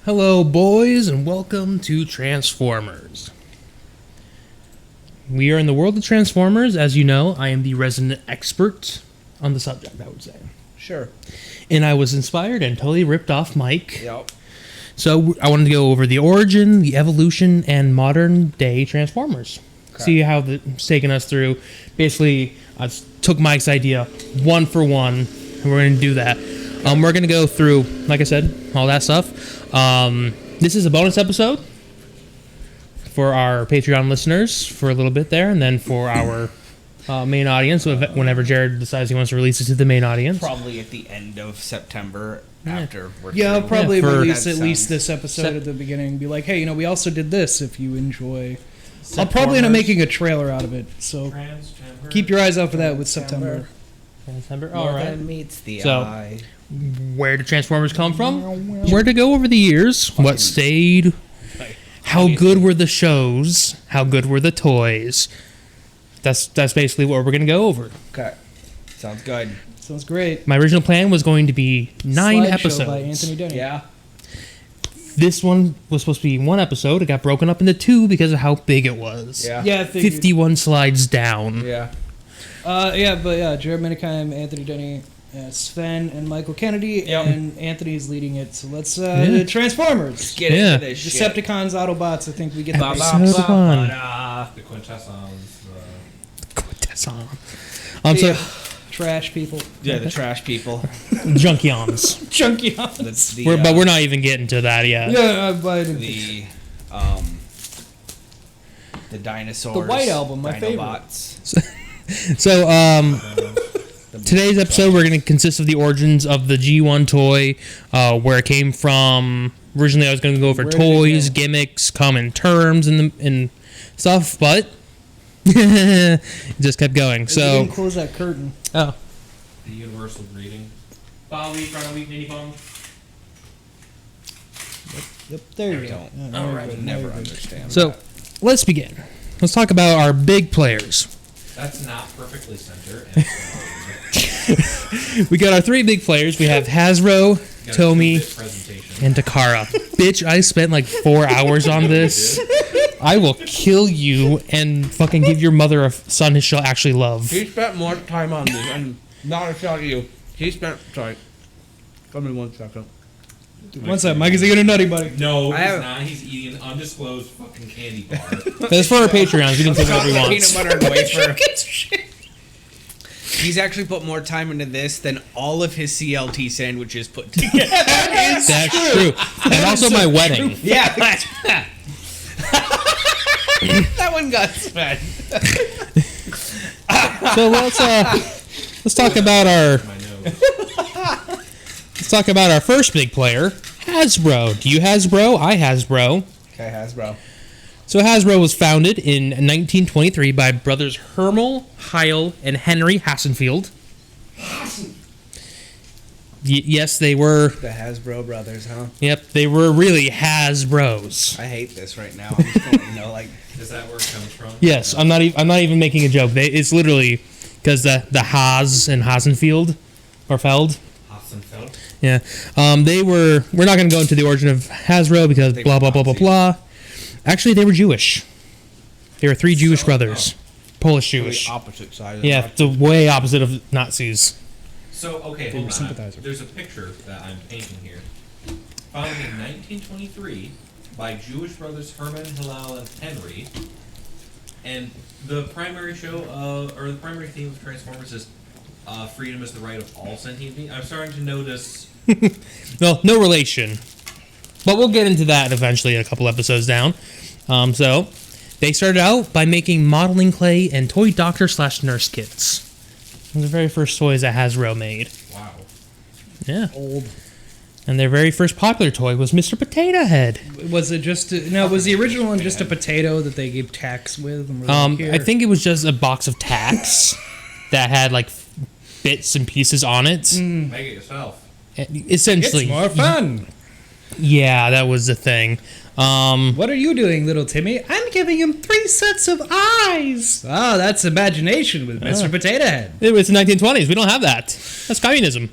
Hello, boys, and welcome to Transformers. We are in the world of Transformers. As you know, I am the resident expert on the subject, I would say. Sure. And I was inspired and totally ripped off Mike. Yep. So I wanted to go over the origin, the evolution, and modern-day Transformers. Okay. See how it's taken us through. Basically, I took Mike's idea one for one, and we're going to do that. We're going to go through, like I said, all that stuff. This is a bonus episode for our Patreon listeners for a little bit there, and then for our main audience, whenever Jared decides he wants to release it to the main audience. Probably at the end of September after we're Yeah, I'll probably release at least this this episode at the beginning. Be like, hey, we also did this if you enjoy. I'll probably end up making a trailer out of it, so keep your eyes out for that with September. All right. Meets the So, eye. Where did Transformers come from? Where to go over the years? What stayed? How good were the shows? How good were the toys? That's basically what we're going to go over. Okay. Sounds good. Sounds great. My original plan was going to be 9 Slideshow episodes. by Anthony Denny. Yeah. This one was supposed to be 1 episode. It got broken up into 2 because of how big it was. Yeah. Yeah, I figured. 51 slides down. Yeah. Jared Minikheim, Anthony Denny, Sven, and Michael Kennedy, and Anthony's leading it. So let's Transformers. Get into this Decepticons, Autobots. I think we get the The quintessence. trash people. Yeah, the trash people. Junkions. Junkions. But we're not even getting to that yet. Yeah, the dinosaurs. The White Album, my Dinobots. So, today's episode, we're going to consist of the origins of the G1 toy, where it came from. Originally, I was going to go over toys, gimmicks, common terms, and stuff, but it just kept going. So, you didn't close that curtain. Oh. The universal greeting. Yep, there you go. All right, never understand. So, let's begin. Let's talk about our big players. That's not perfectly centered. We got our 3 big players. We have Hasbro, Tomy, and Takara. Bitch, I spent like 4 hours on this. I will kill you and fucking give your mother a son she'll actually love. He spent more time on this, and not a shot at you. Sorry. Give me 1 second. One second, Mike is eating a Nutty Buddy. No, he's not. He's eating an undisclosed fucking candy bar. That's for our Patreons. You can take whatever you want. Peanut butter and wafer. He's actually put more time into this than all of his CLT sandwiches put together. That's true. And also my wedding. Yeah. That one got spent. So let's talk about our first big player, Hasbro. Do you Hasbro? I Hasbro. Okay, Hasbro. So Hasbro was founded in 1923 by brothers Hermel, Heil, and Henry Hassenfield. Yes, they were. The Hasbro brothers, huh? Yep, they were really Hasbros. I hate this right now. I'm just going, Is that where it comes from? Yes, I'm not even making a joke. It's literally because the Haas and Hassenfield or Feld. Hassenfeld. Yeah, we're not going to go into the origin of Hasbro because blah blah blah blah blah. Actually, they were Jewish. They were 3 Jewish brothers, Polish Jewish. The opposite side. Yeah, the way opposite of Nazis. So okay, hold on. There's a picture that I'm painting here. Founded in 1923 by Jewish brothers Herman, Hillel, and Henry. And the primary the primary theme of Transformers is freedom is the right of all sentient beings. I'm starting to notice. No relation. But we'll get into that eventually a couple episodes down. So, they started out by making modeling clay and toy doctor/nurse kits. Those are the very first toys that Hasbro made. Wow. Yeah. Old. And their very first popular toy was Mr. Potato Head. Was it just was the original one just a potato that they gave tacks with? And I think it was just a box of tacks that had like bits and pieces on it. Make it yourself. Essentially. It's more fun. Yeah, that was the thing. What are you doing, little Timmy? I'm giving him 3 sets of eyes. Oh, that's imagination with Mr. Potato Head. It was the 1920s. We don't have that. That's communism.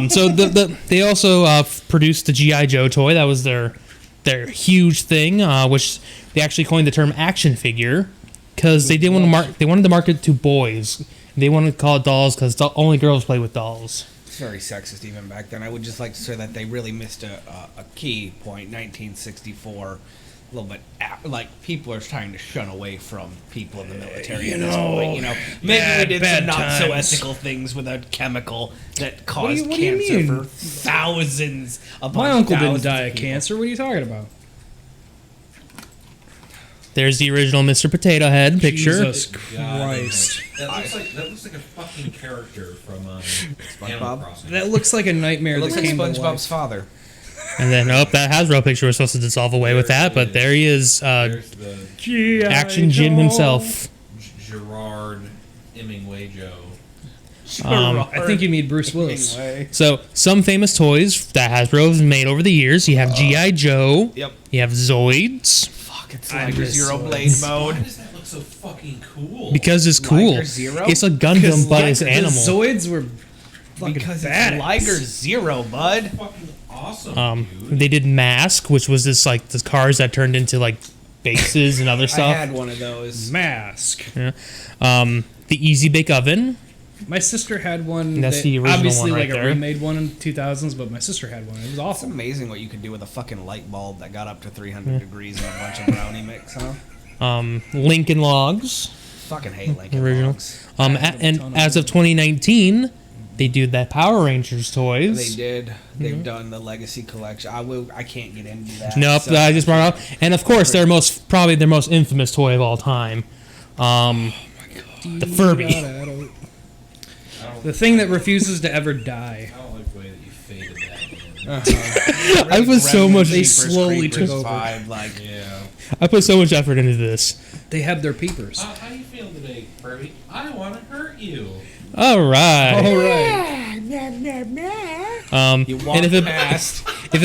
So they also produced the GI Joe toy. That was their huge thing, which they actually coined the term action figure because they didn't want to they wanted to market to boys. They wanted to call it dolls because only girls play with dolls. It's very sexist even back then. I would just like to say that they really missed a key point. 1964, a little bit like people are trying to shun away from people in the military at this point. Maybe we did some not so ethical things with a chemical that caused what do you cancer mean? for thousands upon My uncle didn't thousands die of of people. cancer. What are you talking about? There's the original Mr. Potato Head picture. Jesus Christ. That looks like a fucking character from Animal Crossing. That looks like a nightmare It looks that like came to SpongeBob's life. father. And then, that Hasbro picture was supposed to dissolve away with that, but there he is, There's the Action Jim himself. Gerard Hemingway Joe. I think you need Bruce Willis. So, some famous toys that Hasbro has made over the years. You have G.I. Joe. Yep. You have Zoids. Fuck, it's I like miss Zero Zoids. Blade Why mode. does that look so fucking cool? Because it's cool. Liger Zero? It's a Gundam, but it's The animal. Zoids were fucking Because badass. it's Liger Zero, bud. fucking awesome, dude. They did Mask, which was this cars that turned into bases and other I stuff. had one of those. Mask. The Easy Bake Oven. My sister had one. That's the original obviously one right like there. a remade one in the 2000s, but my sister had one. It was It's awesome. amazing what you could do with a fucking light bulb that got up to 300 degrees and a bunch of brownie mix, huh? Lincoln Logs. Fucking hate Lincoln Original. Logs. And as of 2019, they do that Power Rangers toys. They did. They've done the Legacy Collection. I can't get into that. Nope, so- I just brought it up. And of course, probably their most infamous toy of all time. The Furby. The thing that refuses to ever die. I don't like the way that you faded that in. I put so much. They slowly took over. Vibe, Yeah. I put so much effort into this. They had their peepers. How you feel today, Furby? I want to hurt you. All right. All right. you walk And if it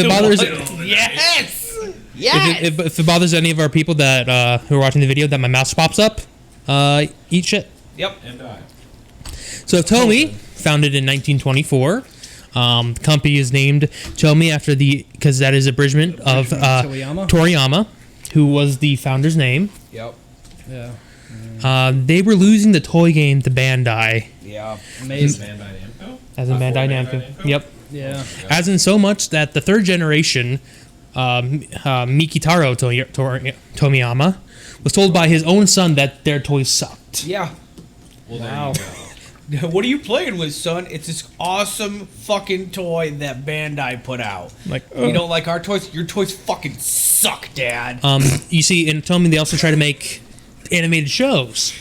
bothers Yes! Yes! if it bothers any of our people that who are watching the video that my mouse pops up, eat shit. Yep. And die. So Tomy, founded in 1924. The company is named Tomy after because that is abridgment of Toriyama? Toriyama, who was the founder's name. Yep. Yeah. They were losing the toy game to Bandai, Yeah. Amazing. Bandai Namco? as in Before Bandai Bandai Namco. Namco? Yep. Yeah. As in so much that the third generation, Mikitaro Tomiyama, was told by his own son that their toys sucked. Yeah. Well, Wow. there you go. What are you playing with, son? It's this awesome fucking toy that Bandai put out. You don't like our toys? Your toys fucking suck, Dad. You see, in Tomy, they also try to make animated shows,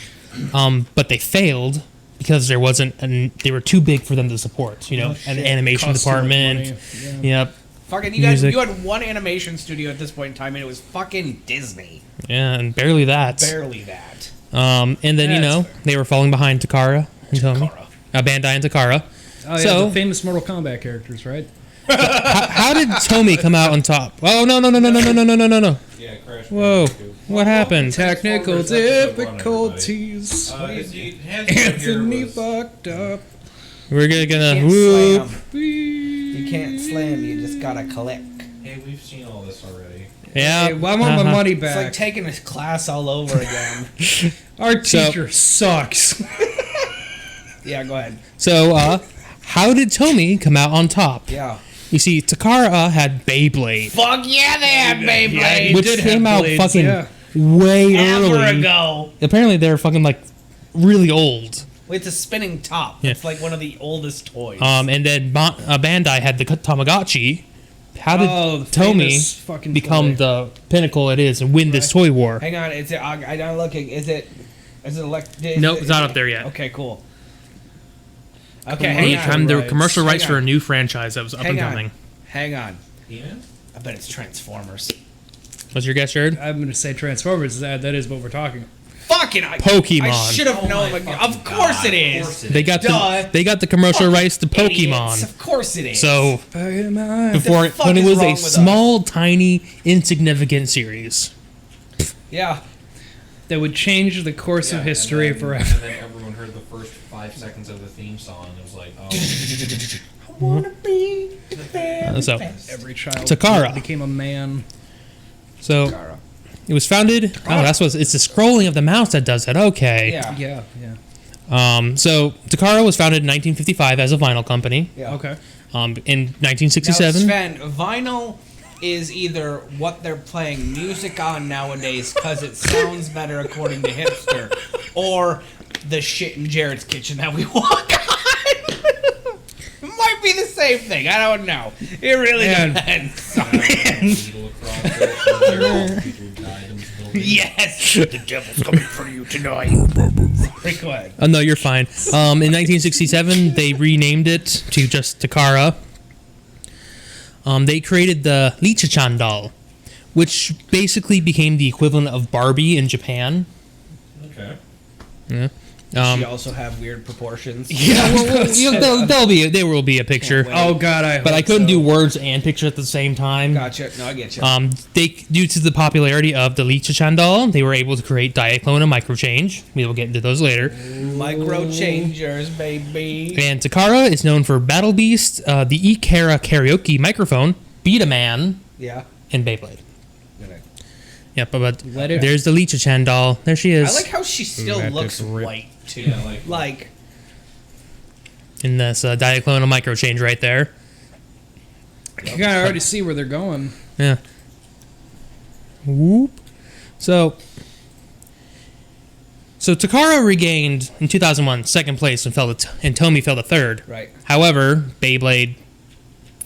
but they failed because there wasn't, they were too big for them to support. An animation Cost too much department. money. Yeah. Yep. Fucking, Music. you had one animation studio at this point in time, and it was fucking Disney. Yeah, and barely that. Barely that. And then Yeah, that's fair. they were falling behind Takara and Tomy. Bandai and Takara. Oh, yeah, So- the famous Mortal Kombat characters, right? How did Tomy come out on top? Oh no. Yeah, Crash. Whoa. Bandicoot. What happened? Technical Transformers episode one, difficulties. Anthony fucked up. We're You gonna can't whoop. slam. You can't slam, you just gotta collect. Hey, we've seen all this already. Yeah. Hey, well, I want my uh-huh. money It's like back. taking this class all over again. Our So- teacher sucks. Yeah, go ahead. So, how did Tomy come out on top? Yeah. You see, Takara had Beyblade, Fuck yeah, they had Beyblade! which did came have out blades, fucking yeah. way Ever early. ago. Apparently, they're fucking really old. It's a spinning top. Yeah. It's like one of the oldest toys. And then Bandai had the Tamagotchi. How did Oh, the famous Tomy fucking become toy. the pinnacle it is and win this toy war? Hang on, is it? I'm looking. Is it Nope, it's not up there yet. Okay, cool. Okay, They hang come on. the commercial rights Hang for a on. new franchise that was up and Hang on. coming. Hang on. He-Man? I bet it's Transformers. What's your guess, Jared? I'm going to say Transformers. That is what we're talking. Fucking Pokemon. I should have known. my Of fucking course God, it of is. course it They got Duh. the commercial rights to Idiots. Pokemon. Of course it is. So Pokemon. before fuck when it is was wrong a with us? small, tiny, insignificant series. yeah. That would change the course Yeah, of history and then, forever. And then everyone heard the first 5 seconds of the theme song and it was like, oh, wanna be the very So- best. Every child Takara. became a man. So Takara. it was founded. Oh, that's what it's the scrolling of the mouse that does it. Okay. Yeah. Yeah. So Takara was founded in 1955 as a vinyl company. Yeah. Okay. In Now, 1967. Sven, vinyl is either what they're playing music on nowadays because it sounds better according to hipster, or the shit in Jared's kitchen that we walk on. It might be the same thing. I don't know. It really Man. depends. Needle across it, and people who died in this building. Yes, the devil's coming for you tonight. Sorry, go ahead. Oh no, you're fine. In 1967, they renamed it to just Takara. They created the Licha-chan doll, which basically became the equivalent of Barbie in Japan. Okay. Yeah. She also have weird proportions. Yeah. There will be a picture. Wait. Oh God, But I couldn't do words and picture at the same time. Gotcha. No, I get you. Due to the popularity of the Licha-chan doll, they were able to create Diaclone and Microchange. We will get into those later. Micro changers, baby. And Takara is known for Battle Beast, the Ikara karaoke microphone, Beat a Man, Yeah. and Beyblade. Good. Yep, but Let it- there's the Licha-chan doll. There she I is like how she still Let looks it rip. white too. Yeah, like in this Diaclone and Microchange right there. You can already see where they're going. Yeah. Whoop. So Takara regained in 2001 second place and Tomy fell to third. right. However, Beyblade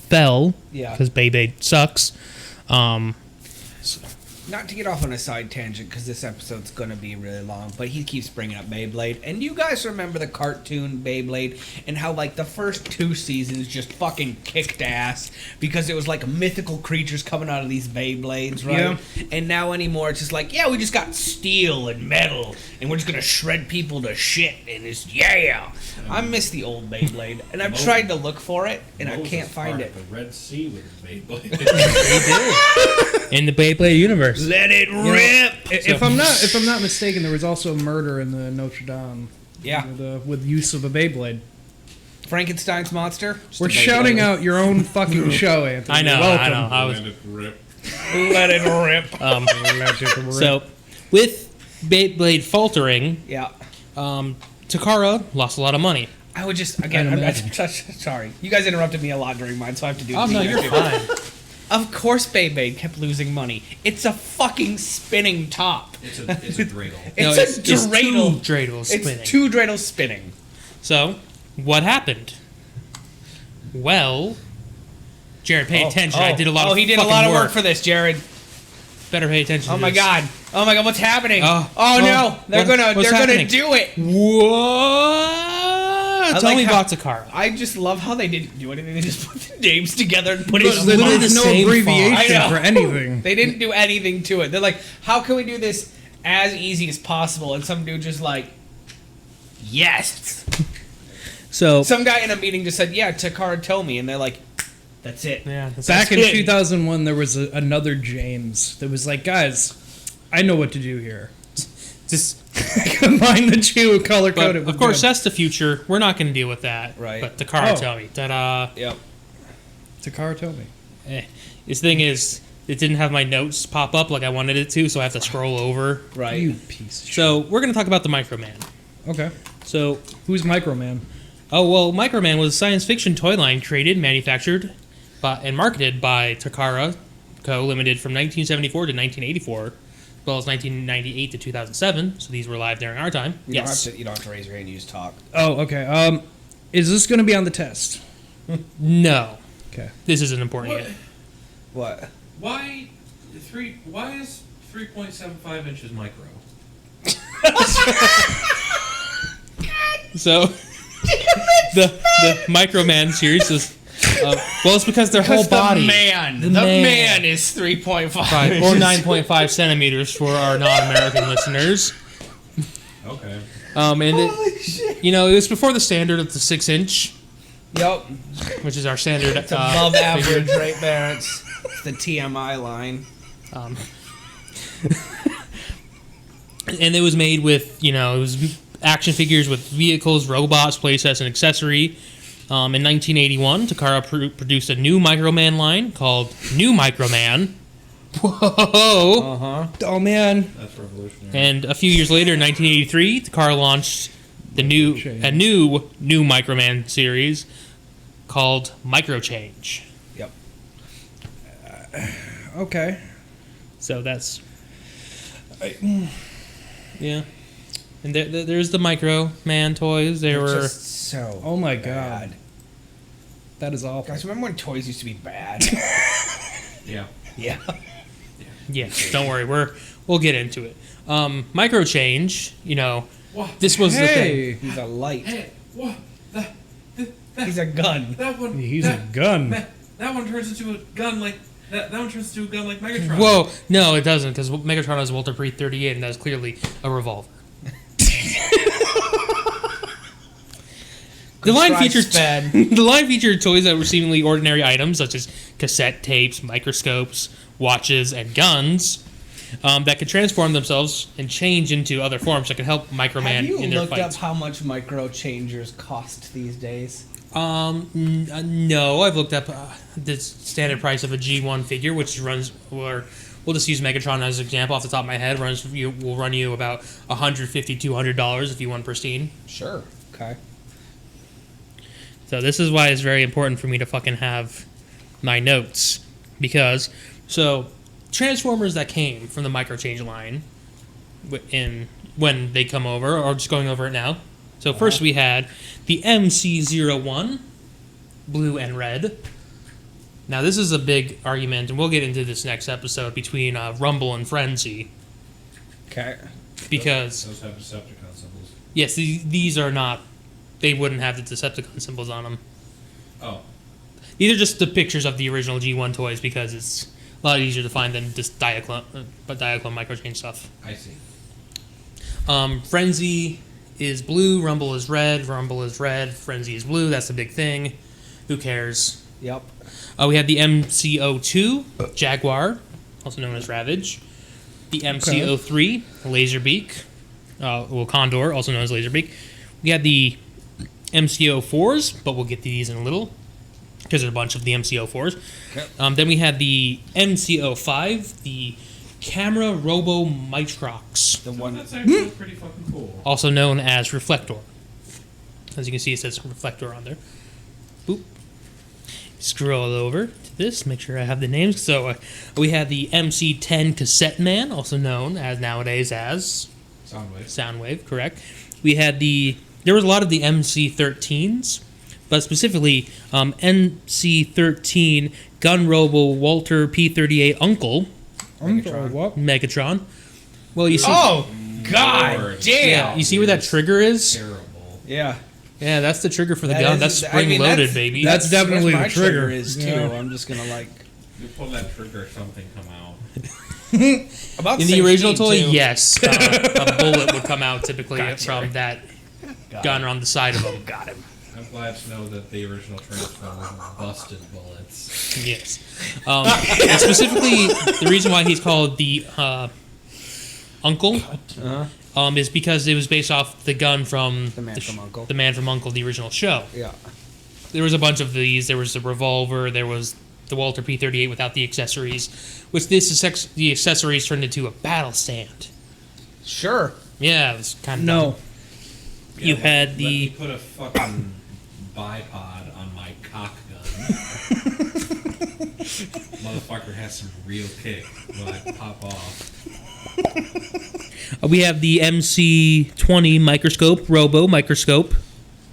fell Yeah. because Beyblade sucks. Not to get off on a side tangent because this episode's gonna be really long, but he keeps bringing up Beyblade, and you guys remember the cartoon Beyblade and how like the first 2 seasons just fucking kicked ass because it was like mythical creatures coming out of these Beyblades, right? Yeah. And now anymore it's just like, yeah, we just got steel and metal, and we're just gonna shred people to shit, and it's yeah. I miss the old Beyblade, and I've tried to look for it, and I Moses can't find parted it. The Red Sea with his Beyblade. In the Beyblade universe. Let it You know, rip. if I'm not mistaken, there was also a murder in the Notre Dame. Yeah. With use of a Beyblade. Frankenstein's monster. Just We're a Beyblade. shouting out your own fucking show, Anthony. I know. Welcome. I was Let it rip. Let it rip. Let it rip. so with Beyblade faltering, Yeah. Takara lost a lot of money. I would just again. I'd I'm imagine. sorry, you guys interrupted me a lot during mine, so I have to do. Oh the no, thing you're I do. fine. Of course, Beyblade kept losing money. It's a fucking spinning top. It's a dreidel. It's a dreidel. Two dreidels spinning. It's 2 dreidels spinning. So, what happened? Well, Jared, pay attention. I did a lot. Oh, of he did a fucking lot of work for this, Jared. Better pay attention. Oh to my this. god. Oh my god, what's happening? Oh, No, they're what's gonna happening? do it. What? Tell like me how- about Takara. I just love how they didn't do anything. They just put the names together and put it There's on the literally there's the no same abbreviation font. I know. for anything. They didn't do anything to it. They're like, how can we do this as easy as possible? And some dude just like, yes. So, Some guy in a meeting just said, yeah, Takara Tomy. And they're like, that's it. yeah, Back in it. 2001, there was another James that was like, guys, I know what to do here. just Combine the two, color but code it. of course that's the future. We're not going to deal with that. Right. But Takara, Oh. tell me. Ta-da. Yep. Takara Tomy. This thing is, it didn't have my notes pop up like I wanted it to, so I have to scroll over. Right. You piece of shit. So we're going to talk about the Microman. Okay. So, Who's Microman? Microman was a science fiction toy line created, manufactured, and marketed by Takara Co. Limited from 1974 to 1984, as well as 1998 to 2007. So these were live during our time. You Yes. don't have to raise your hand. You just talk. Oh, okay. Is this going to be on the test? No. Okay. This isn't important What? yet. What? Why is 3.75 inches micro? So the Microman series is it's because their whole body The man is 3.5 or 9.5 centimeters for our non-American listeners. Okay. And it was before the standard of the 6-inch, Yep. which is our standard. It's above average right there. It's the TMI line. And it was made with, it was action figures with vehicles, robots, playsets, and accessory. In 1981, Takara produced a new Microman line called New Microman. Whoa! Oh man, That's revolutionary. And a few years later, in 1983, Takara launched a new Microman series called Microchange. Yep. okay. So that's yeah. And there's the Microman toys. They were Just so. Oh my bad. god, that is awful. Guys, remember when toys used to be bad? Yeah. Yeah. yeah. Don't worry, we'll get into it. Microchange. What? This was the thing. Hey, He's a light. Hey, what? That He's a gun. that one. he's a gun. That one turns into a gun like that. That one turns into a gun like Megatron. Whoa, no, it doesn't, because Megatron has a Walter P-38, and that's clearly a revolver. The line featured toys that were seemingly ordinary items, such as cassette tapes, microscopes, watches, and guns, that could transform themselves and change into other forms that could help Microman Have you in their looked fights. up how much micro changers cost these days? No, I've looked up the standard price of a G1 figure, which runs, or we'll just use Megatron as an example off the top of my head. Will run you about $150, $200 if you want pristine. Sure. Okay. So this is why it's very important for me to fucking have my notes, because Transformers that came from the Microchange line when they come over, or just going over it now. So first we had the MC01, blue and red. Now this is a big argument, and we'll get into this next episode, between Rumble and Frenzy. Okay. Because, Those have Decepticon symbols. yes, these are not, they wouldn't have the Decepticon symbols on them. Oh. These are just the pictures of the original G1 toys, because it's a lot easier to find than just Diaclone Microchange stuff. I see. Frenzy is blue, Rumble is red, Frenzy is blue. That's the big thing. Who cares? Yep. We have the MCO2, Jaguar, also known as Ravage. The MCO3, Laserbeak. Condor, also known as Laserbeak. We have the MCO4s, but we'll get to these in a little, because there's a bunch of the MCO4s. Okay. Then we had the MCO5, the Camera Robo Mitrox. The one That's actually pretty fucking cool. Also known as Reflector. As you can see, it says Reflector on there. Boop. Scroll over to this, make sure I have the names. So we have the MC10 Cassette Man, also known as nowadays as Soundwave, correct. We had there was a lot of the MC13s, but specifically MC13 Gun Robo Walter P-38 Uncle. Megatron. Well, you see. Oh, God damn. Yeah, you see where that trigger is? Terrible. Yeah. Yeah, that's the trigger for the gun. That's spring-loaded, baby. That's definitely my the trigger. Is too. Yeah. I'm just gonna You pull that trigger, something come out. about In the original toy, too. yes, a bullet would come out typically Gotcha. from that gun on the side of him. Got him. I'm glad to know that the original Transformers busted bullets. Yes. And specifically, the reason why he's called the Uncle is because it was based off the gun from The Man from Uncle. The Man from Uncle, the original show. Yeah. There was a bunch of these. There was the revolver. There was the Walter P-38 without the accessories, which the accessories turned into a battle stand. Sure. Yeah, it was kind of No. You had Let the me put a fucking bipod on my cock gun. Motherfucker has some real kick when I pop off. we have the MC-20 microscope, Robo microscope,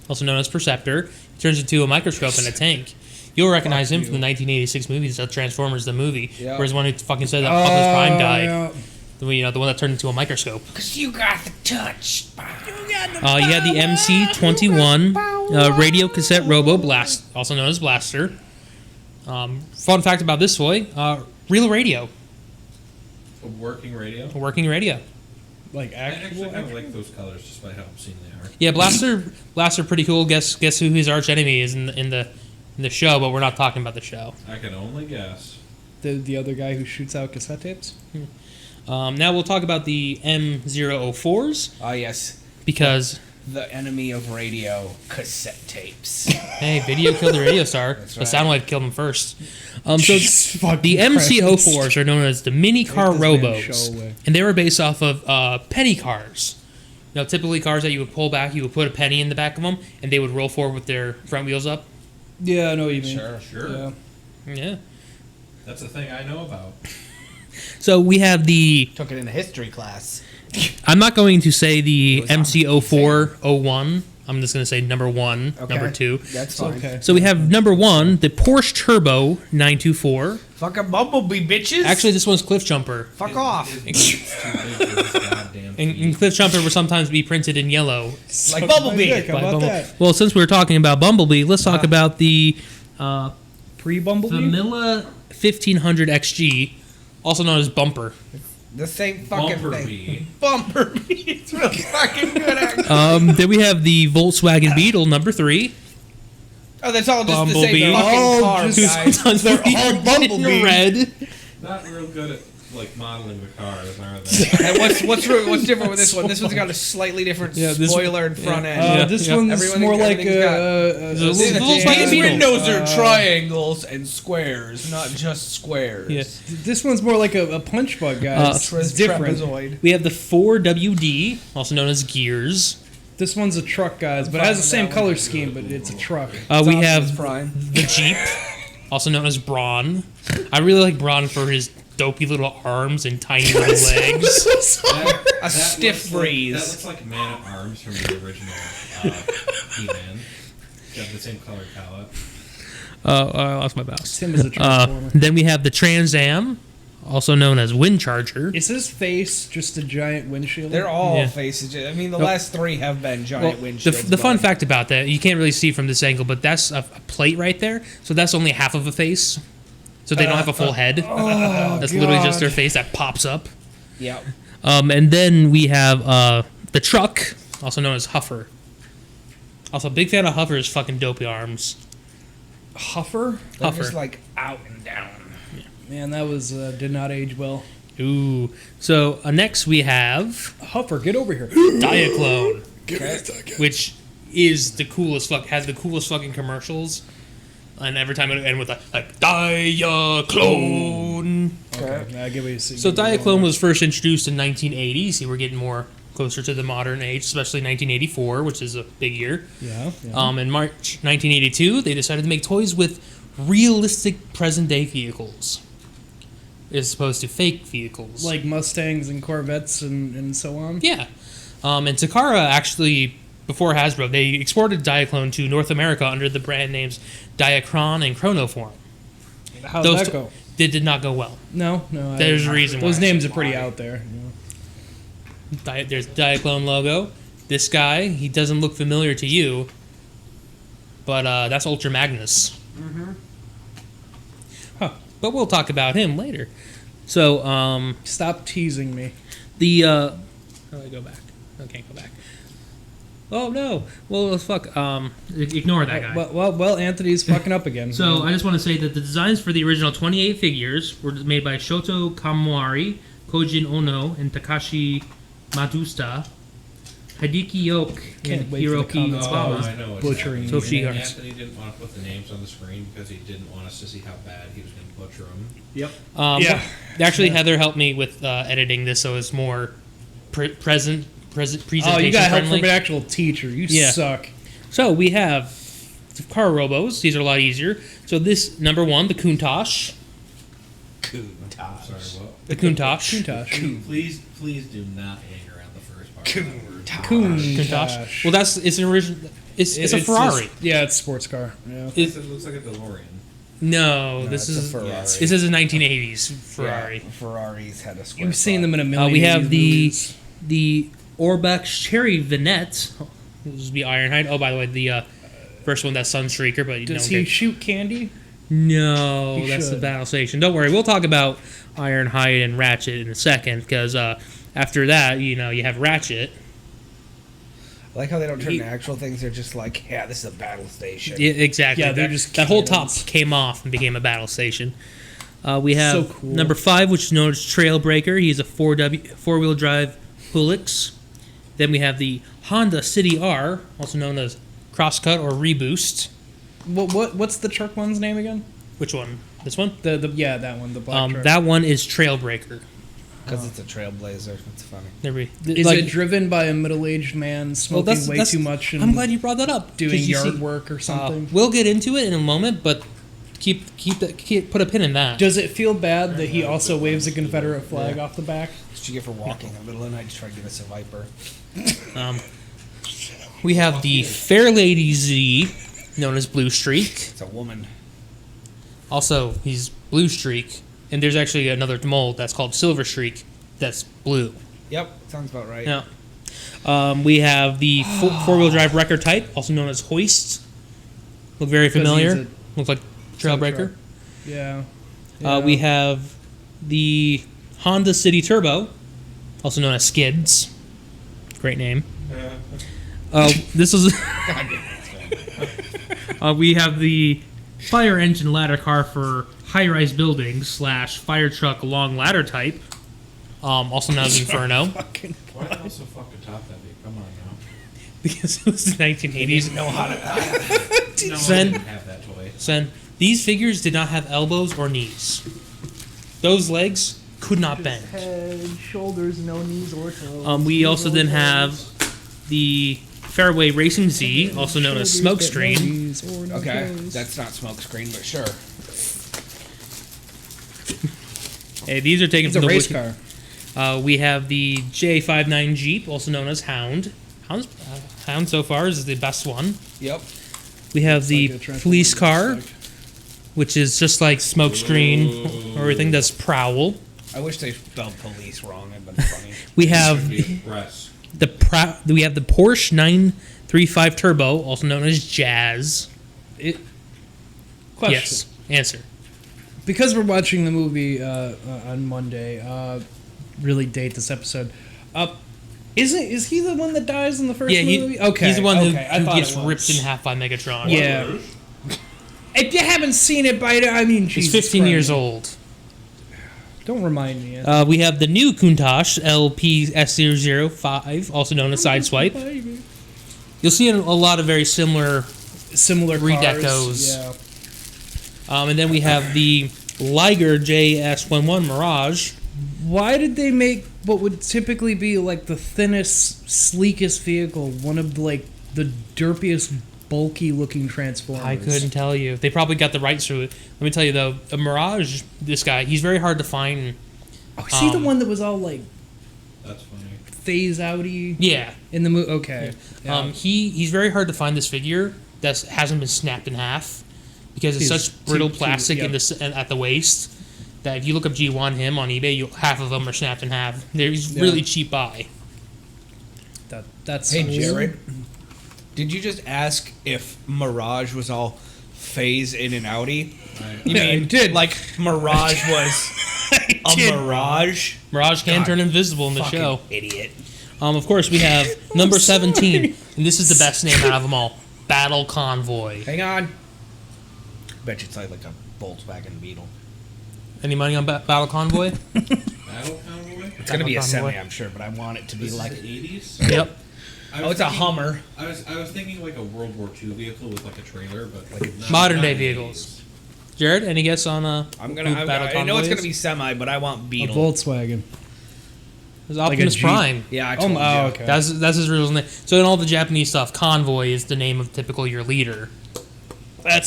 also known as Perceptor. It turns into a microscope in a tank. You'll recognize him from the 1986 movies, Transformers the movie. Yeah. Whereas the one who fucking said that Optimus Prime died. Yeah. The one that turned into a microscope. Cause you got the touch. You had the MC-21 radio cassette Robo Blast, also known as Blaster. Fun fact about this toy: real radio, A working radio? a working radio. Like I actual. actually kind of like those colors, despite how obscene they are. Yeah, Blaster, pretty cool. Guess who his arch enemy is in the show, but we're not talking about the show. I can only guess. The other guy who shoots out cassette tapes. Now we'll talk about the M004s Oh yes. because the enemy of radio, cassette tapes. Hey, video killed the radio star. That's The right. sound wave killed him first. So Jesus fucking the Christ. MC04s are known as the mini car Take this man's robos, show away. and they were based off of penny cars. You know, typically cars that you would pull back, you would put a penny in the back of them, and they would roll forward with their front wheels up. Yeah, I know what you mean. Sure. Yeah. Yeah. That's a thing I know about. So we have the. Took it in a history class. I'm not going to say the It was on MC0401. I'm just going to say number 1, Okay. number 2. That's fine. Okay. So we have number 1, the Porsche Turbo 924. Fucking Bumblebee, bitches. Actually, this one's Cliff Jumper. fuck off. His boot's too big for his goddamn And feet. Cliff Jumper would sometimes be printed in yellow. Like Bumblebee. Dick, how by about Bumble- that? Well, since we're talking about Bumblebee, let's talk about the Pre-Bumblebee? Vanilla 1500 XG, also known as Bumper. The same fucking thing. Bumblebee. Bumblebee. It's real fucking good, actually. Then we have the Volkswagen Beetle number 3. Oh, that's all just the Bumblebee. same fucking Oh, cars, just- guys. Sometimes they're they're all Bumblebee. red. Not real good at like modeling the cars, are they? And what's different with this one? This one's got a slightly different Yeah, this spoiler and front end. Yeah. This Yeah. one's Everything- more like everything's got- It's a little These Volkswagen Beetle. windows are triangles and squares, not just squares. Yeah. This one's more like a punch bug, guys. it's different. Trapezoid. We have the 4WD, also known as Gears. This one's a truck, guys, but it has the same color scheme, but it's a truck. We Optimus have Prime. the Jeep, also known as Braun. I really like Braun for his dopey little arms and tiny little legs. A stiff looks breeze. That looks like Man at Arms from the original He-Man. Got the same color palette. I lost my mouse. Tim is a transformer. Then we have the Trans Am, also known as Windcharger. Is his face just a giant windshield? They're all Yeah. faces. I mean, the Nope. last three have been giant Well, windshields. the fun but- fact about that, you can't really see from this angle, but that's a plate right there. So that's only half of a face. So they don't have a full head. That's literally just their face that pops up. Yeah. And then we have the truck, also known as Huffer. Also, big fan of Huffer's fucking dopey arms. Huffer? They're Huffer. just like out and down. Man, that was did not age well. Ooh. So next we have Huffer, get over here. Diaclone, Give me a second. which is the coolest has the coolest fucking commercials. And every time it would end with like Diaclone. Okay, I get what you see. So Diaclone was first introduced in 1980. See, we're getting more closer to the modern age, especially 1984, which is a big year. Yeah. yeah. In March 1982, they decided to make toys with realistic present-day vehicles, as opposed to fake vehicles. Like Mustangs and Corvettes and so on. Yeah. And Takara actually, before Hasbro, they exported Diaclone to North America under the brand names Diachron and Chronoform. How'd Those that t- go? They did not go well. No. There's a reason Those why. names are pretty out there. You know. There's the Diaclone logo. This guy, he doesn't look familiar to you, but that's Ultra Magnus. Huh. But we'll talk about him later. So, Stop teasing me. the how do I go back? I can't go back. Oh no! Well, fuck. Ignore that guy. Well, Anthony's fucking up again. So I just want to say that the designs for the original 28 figures were made by Shoto Kamwari, Kojin Ono, and Takashi Matsuda. Hideki Yoke Can't and wait for the Hiroki comments Oh, Iwama. I know what's Butchering happening. Toshi And Arts. Anthony didn't want to put the names on the screen because he didn't want us to see how bad he was going to butcher them. Yep. Yeah. Actually, Heather helped me with editing this, so it's more presentation Oh, you got help friendly. from an actual teacher. You Yeah. suck. So we have the car robos. These are a lot easier. So this number 1, the Countach. Sorry, what? The Countach. Countach. Please do not hang around the first part. Countach. Well, it's an original. It's a Ferrari. Yeah, it's a sports car. Yeah. It- It looks like a DeLorean. no, No, this it's a is Ferrari. this is a 1980s Ferrari. Yeah, Ferraris had a square. You've seen them in a million. We have of these the Orbach Cherry Vinette. This would be Ironhide. Oh, by the way, the first one, that's Sunstreaker, but you Does don't he get- shoot candy? No, He that's the should. Battle Station. Don't worry, we'll talk about Ironhide and Ratchet in a second, because after that, you have Ratchet. I like how they don't turn to actual things. They're just like, yeah, this is a battle station. Yeah, exactly. Yeah, they're that, just that whole top cannons. came off and became a battle station. We have So cool. number 5, which is known as Trailbreaker. He's a four-wheel drive Hulix. Then we have the Honda City R, also known as Crosscut or Reboost. What's the truck one's name again? Which one? This one? Yeah, that one. The black truck. That one is Trailbreaker. Because it's a trailblazer. It's funny. Is it driven by a middle-aged man smoking way too much? And I'm glad you brought that up. Doing yard work or something. We'll get into it in a moment, but put a pin in that. Does it feel bad that he also waves a Confederate flag off the back? What you get for walking in the middle of the night to try to give us a Viper? We have the Fairlady Z, known as Blue Streak. It's a woman. Also, he's Blue Streak, and there's actually another mold that's called Silver Streak that's blue. Yep, sounds about right. Yeah. We have the four-wheel drive wrecker type, also known as Hoist. Look very familiar. Looks like Trailbreaker. Yeah. We have the Honda City Turbo, also known as Skids. Great name. This is. We have the fire engine ladder car for high-rise buildings / fire truck long ladder type, also known as Inferno. Why also fucking top that big? Come on now. Because it was the 1980s. Know how to. No, I Sen, didn't have that toy. Sen, these figures did not have elbows or knees. Those legs could not bend. Head, shoulders, no knees or toes. We also then have the Fairway Racing Z, also known as Smokescreen. Okay, that's not smokescreen, but sure. Hey, these are taken It's from a the race Wiki. car. We have the J59 Jeep, also known as Hound. Hound so far is the best one. Yep. We have the like a Transformer police car, aspect. which is just like Smokescreen or everything. That's Prowl. I wish they spelled police wrong. It'd been funny. We have Should be press. we have the Porsche 935 Turbo, also known as Jazz. Question. Yes. Answer. Because we're watching the movie on Monday, really date this episode. Is he the one that dies in the first movie? Okay, he's the one who thought gets it was. ripped in half by Megatron. Yeah. If you haven't seen it I mean, He's Jesus 15 years Christ. old. Don't remind me. We have the new Countach LPS005, also known as Sideswipe. You'll see a lot of very similar redecos. Cars. Yeah. And then we have the Liger JS11 Mirage. Why did they make what would typically be like the thinnest, sleekest vehicle one of the derpiest, bulky looking Transformers? I couldn't tell you. They probably got the rights to it. Let me tell you though, a Mirage, this guy, he's very hard to find. Oh, is he the one that was all like That's funny. phase outy? Yeah. In the movie? Okay. Yeah. He's very hard to find this figure that hasn't been snapped in half because it's He's such brittle too- plastic yep. at the waist that if you look up G1 him on eBay, half of them are snapped in half. He's really cheap buy. That's Hey, Jared. Did you just ask if Mirage was all phase in and outy? You Yeah, mean I did. like Mirage was a mirage? Mirage can God, turn invisible in the Fucking show. idiot. Of course, we have number 17, and this is the best name out of them all, Battle Convoy. Hang on. Bet you it's like a Volkswagen Beetle. Any money on Battle Convoy? Battle Convoy? It's gonna be a Convoy. semi, I'm sure, but I want it to be This like. is 80s? Yep. I Oh, was it's a thinking- Hummer. I was thinking like a World War II vehicle with like a trailer, but like Modern day vehicles. Jared, any guess on I'm who gonna. Battle I Convoy know it's is? gonna be semi, but I want A Beetle. Volkswagen. It's Optimus Jeep. Prime. Yeah, I told you. Okay. That's his real name. So in all the Japanese stuff, Convoy is the name of typical your leader. I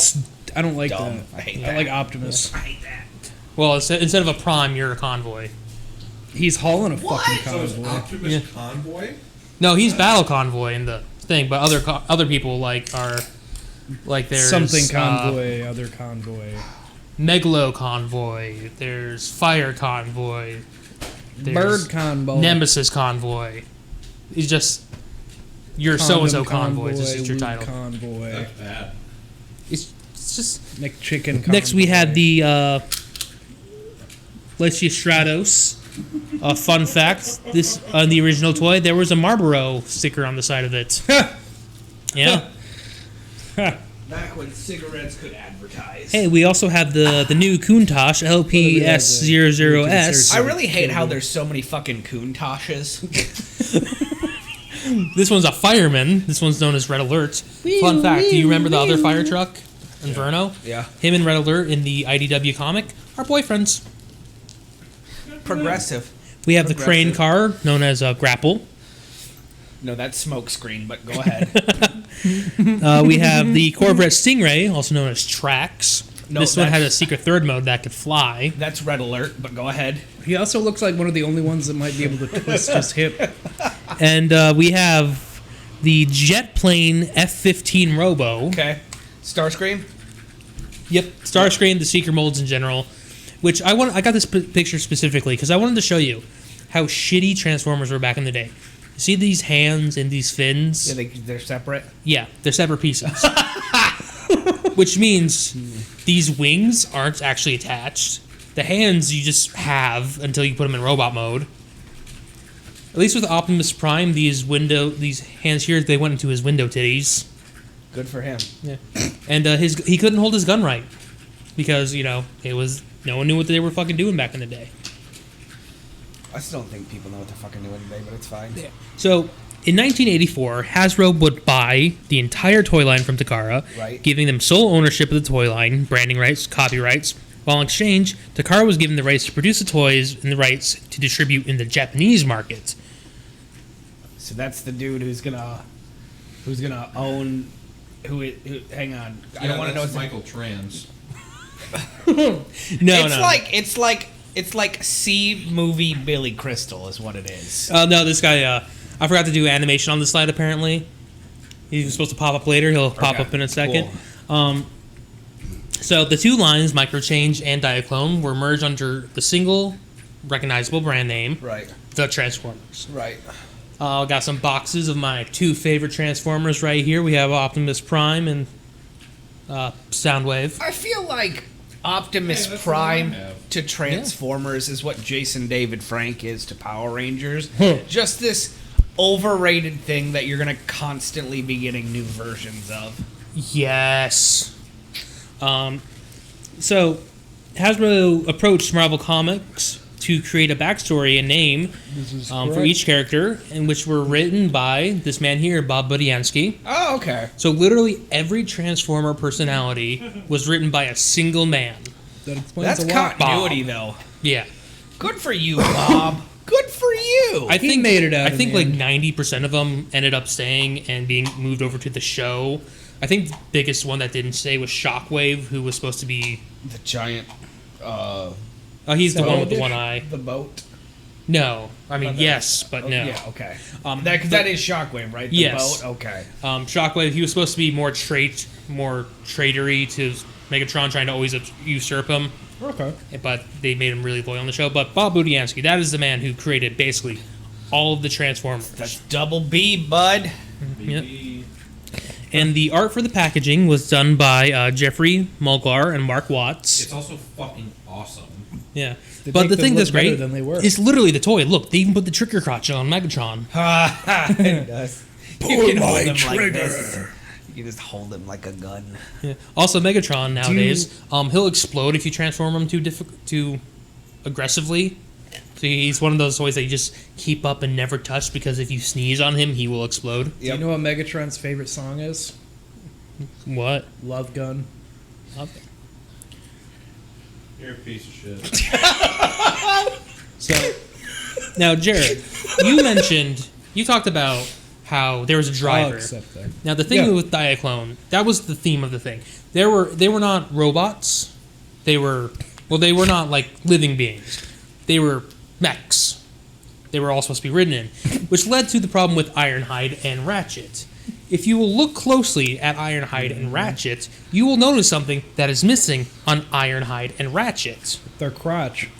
don't like Dumb. that. I hate I that. like Optimus. I hate that. Well, instead of a Prime, you're a Convoy. He's hauling a fucking So is convoy. Optimus Yeah. Convoy? No, he's Battle Convoy in the thing, but other people are there's Something convoy, other convoy. Megalo Convoy. There's Fire Convoy. There's Bird convoy. Nemesis Convoy. It's just your so and so Condom convoys. This is your lube title. Convoy. That's bad. It's just McChicken convoy. next we had the Lechia Stratos. Fun fact: this on the original toy, there was a Marlboro sticker on the side of it. Yeah. Back when cigarettes could advertise. Hey, we also have the new Countach LPS00S. I really hate how there's so many fucking Countachs. This one's a fireman. This one's known as Red Alert. Fun fact, do you remember the other fire truck Inferno? Yeah. Him and Red Alert in the IDW comic are boyfriends. Progressive. We have the crane car, known as Grapple. No, that's smoke screen, but go ahead. We have the Corvette Stingray, also known as Trax. No, this one that's- has a secret third mode that could fly. That's Red Alert, but go ahead. He also looks like one of the only ones that might be able to twist his hip. And we have the jet plane F-15 Robo. Okay. Starscream? Yep, Starscream, the secret molds in general. Which I got this picture specifically because I wanted to show you how shitty Transformers were back in the day. You see these hands and these fins? Yeah, they're separate. Yeah, they're separate pieces. Which means these wings aren't actually attached. The hands you just have until you put them in robot mode. At least with Optimus Prime, these hands here, they went into his window titties. Good for him. Yeah, and he couldn't hold his gun right because no one knew what they were fucking doing back in the day. I still don't think people know what they're fucking doing today, but it's fine. Yeah. So, in 1984, Hasbro would buy the entire toy line from Takara, Right. giving them sole ownership of the toy line, branding rights, copyrights. While in exchange, Takara was given the rights to produce the toys and the rights to distribute in the Japanese market. So that's the dude who's gonna own. Hang on, I don't want to know. That's Michael Trans. It's like C movie Billy Crystal is what it is. No, this guy, I forgot to do animation on the slide apparently. He's supposed to pop up later. He'll pop up in a second. Cool. So the two lines, Microchange and Diaclone, were merged under the single recognizable brand name, Right. the Transformers. Right. Got some boxes of my two favorite Transformers right here. We have Optimus Prime and Soundwave. I feel like Optimus Hey, that's Prime what I have. to Transformers is what Jason David Frank is to Power Rangers. Just this overrated thing that you're going to constantly be getting new versions of. Yes. So Hasbro approached Marvel Comics to create a backstory and name for each character, and which were written by this man here, Bob Budiansky. Oh, okay. So literally every Transformer personality was written by a single man. That explains That's a lot. continuity, though. Yeah. Good for you, Bob. Good for you. I think made it out I in think the like end. 90% of them ended up staying and being moved over to the show. I think the biggest one that didn't stay was Shockwave, who was supposed to be. The giant, He's the one with the Dish? one eye. the boat. No, I mean yes, but no. Yeah, okay. But- That is Shockwave, right? The Yes. boat? Okay. Shockwave, he was supposed to be more traitory to Megatron, trying to always usurp him. Okay. But they made him really loyal on the show. But Bob Budiansky, that is the man who created basically all of the Transformers. That's double B, bud. Yep. And the art for the packaging was done by Jeffrey Mulgar and Mark Watts. It's also fucking awesome. Yeah. They But make the them thing look that's great better than they were. is literally the toy. Look, they even put the trigger crotch on Megatron. It does. You can hold him like this. You can just hold him like a gun. Yeah. Also, Megatron nowadays, he'll explode if you transform him too aggressively. So he's one of those toys that you just keep up and never touch because if you sneeze on him, he will explode. Do you know what Megatron's favorite song is? What? Love Gun. You're a piece of shit. So, now, Jared, you talked about how there was a driver. Except that. Now, the thing Yeah. with Diaclone, that was the theme of the thing. They were not robots. They were not like living beings. They were mechs. They were all supposed to be ridden in, which led to the problem with Ironhide and Ratchet. If you will look closely at Ironhide and Ratchet, you will notice something that is missing on Ironhide and Ratchet. Their crotch.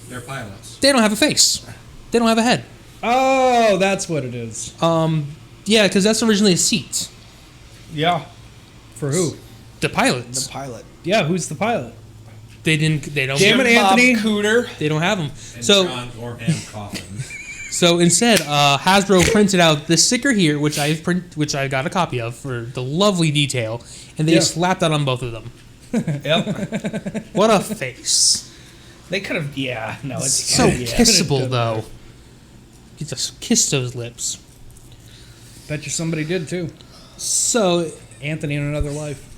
They're pilots. They don't have a face. They don't have a head. Oh, that's what it is. Yeah, because that's originally a seat. Yeah. For who? The pilots. The pilot. Yeah, who's the pilot? They don't. Damn it, Anthony. Cooter. They don't have them. And So John Orham Coffin. So instead, Hasbro printed out this sticker here, which I got a copy of for the lovely detail, and they slapped that on both of them. Yep. What a face! They could have. Yeah. No, it's So yeah. kissable though. You just kiss those lips. Bet you somebody did too. So, Anthony in Another Life.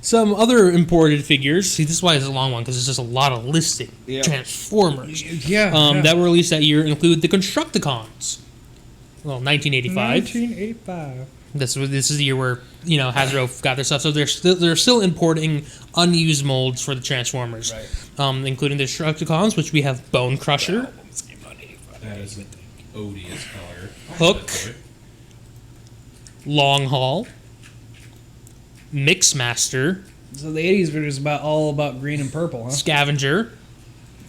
some other imported figures. See, this is why it's a long one, because there's just a lot of listing. Yeah. Transformers. Yeah. That were released that year include the Constructicons. Well, 1985. 1985. This is the year where Hasbro got their stuff, so they're still importing unused molds for the Transformers, Right. including the Destructicons, which we have Bone Crusher, That is an odious color. Hook, Long Haul, Mixmaster, So the 80s video is all about green and purple, huh? Scavenger,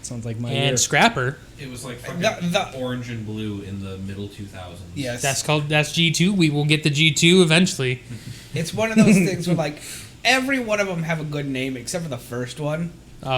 Sounds like my and year. Scrapper. It was like fucking The- orange and blue in the middle 2000s. Yes. That's G2. We will get the G2 eventually. It's one of those things where, like, every one of them have a good name except for the first one.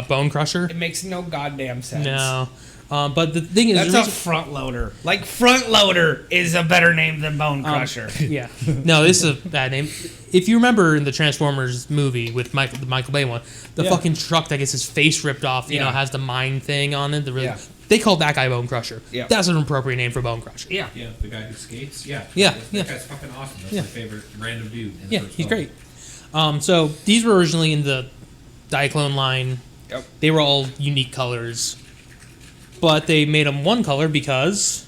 Bone Crusher. It makes no goddamn sense. No. But the thing is, That's the a reason- front loader. Like, front loader is a better name than Bone Crusher. yeah. No, this is a bad name. If you remember in the Transformers movie with the Michael Bay one, the fucking truck that gets his face ripped off, Yeah. has the mine thing on it. Yeah. They called that guy Bone Crusher. Yeah. That's an appropriate name for Bone Crusher. Yeah. Yeah, the guy who skates. Yeah. Yeah, That guy's fucking awesome. That's Yeah. my favorite random dude. In the Yeah, first he's film. great. So these were originally in the Diaclone line. Yep. They were all unique colors. But they made them one color because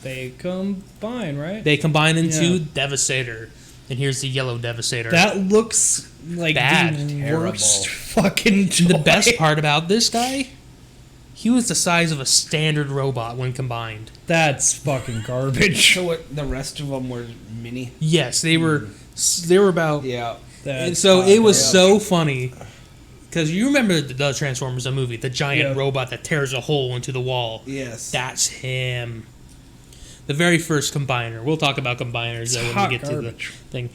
They combine, right? they combine into Yeah. Devastator. And here's the yellow Devastator. That looks like Bad. the Terrible. worst fucking toy. The best part about this guy, he was the size of a standard robot when combined. That's fucking garbage. So what, the rest of them were mini? Yes, they were about. Yeah. And That's so it was yeah. so funny because you remember the Transformers, the movie, the giant Yeah. robot that tears a hole into the wall. Yes. That's him. The very first combiner. We'll talk about combiners when hot we get garbage. to the thing.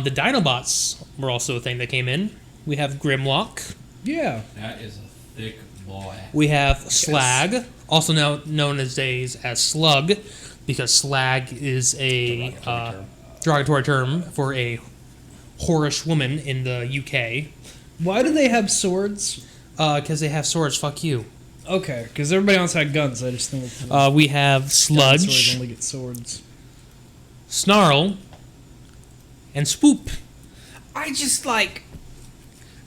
The Dinobots were also a thing that came in. We have Grimlock. Yeah. That is a thick boy. We have Slag, also now known as Slug, because Slag is a derogatory term for a whorish woman in the UK. Why do they have swords? Because they have swords. Fuck you. Okay, because everybody else had guns. I just think it's We have dinosaurs Sludge, only get swords. Snarl, and Swoop. I just like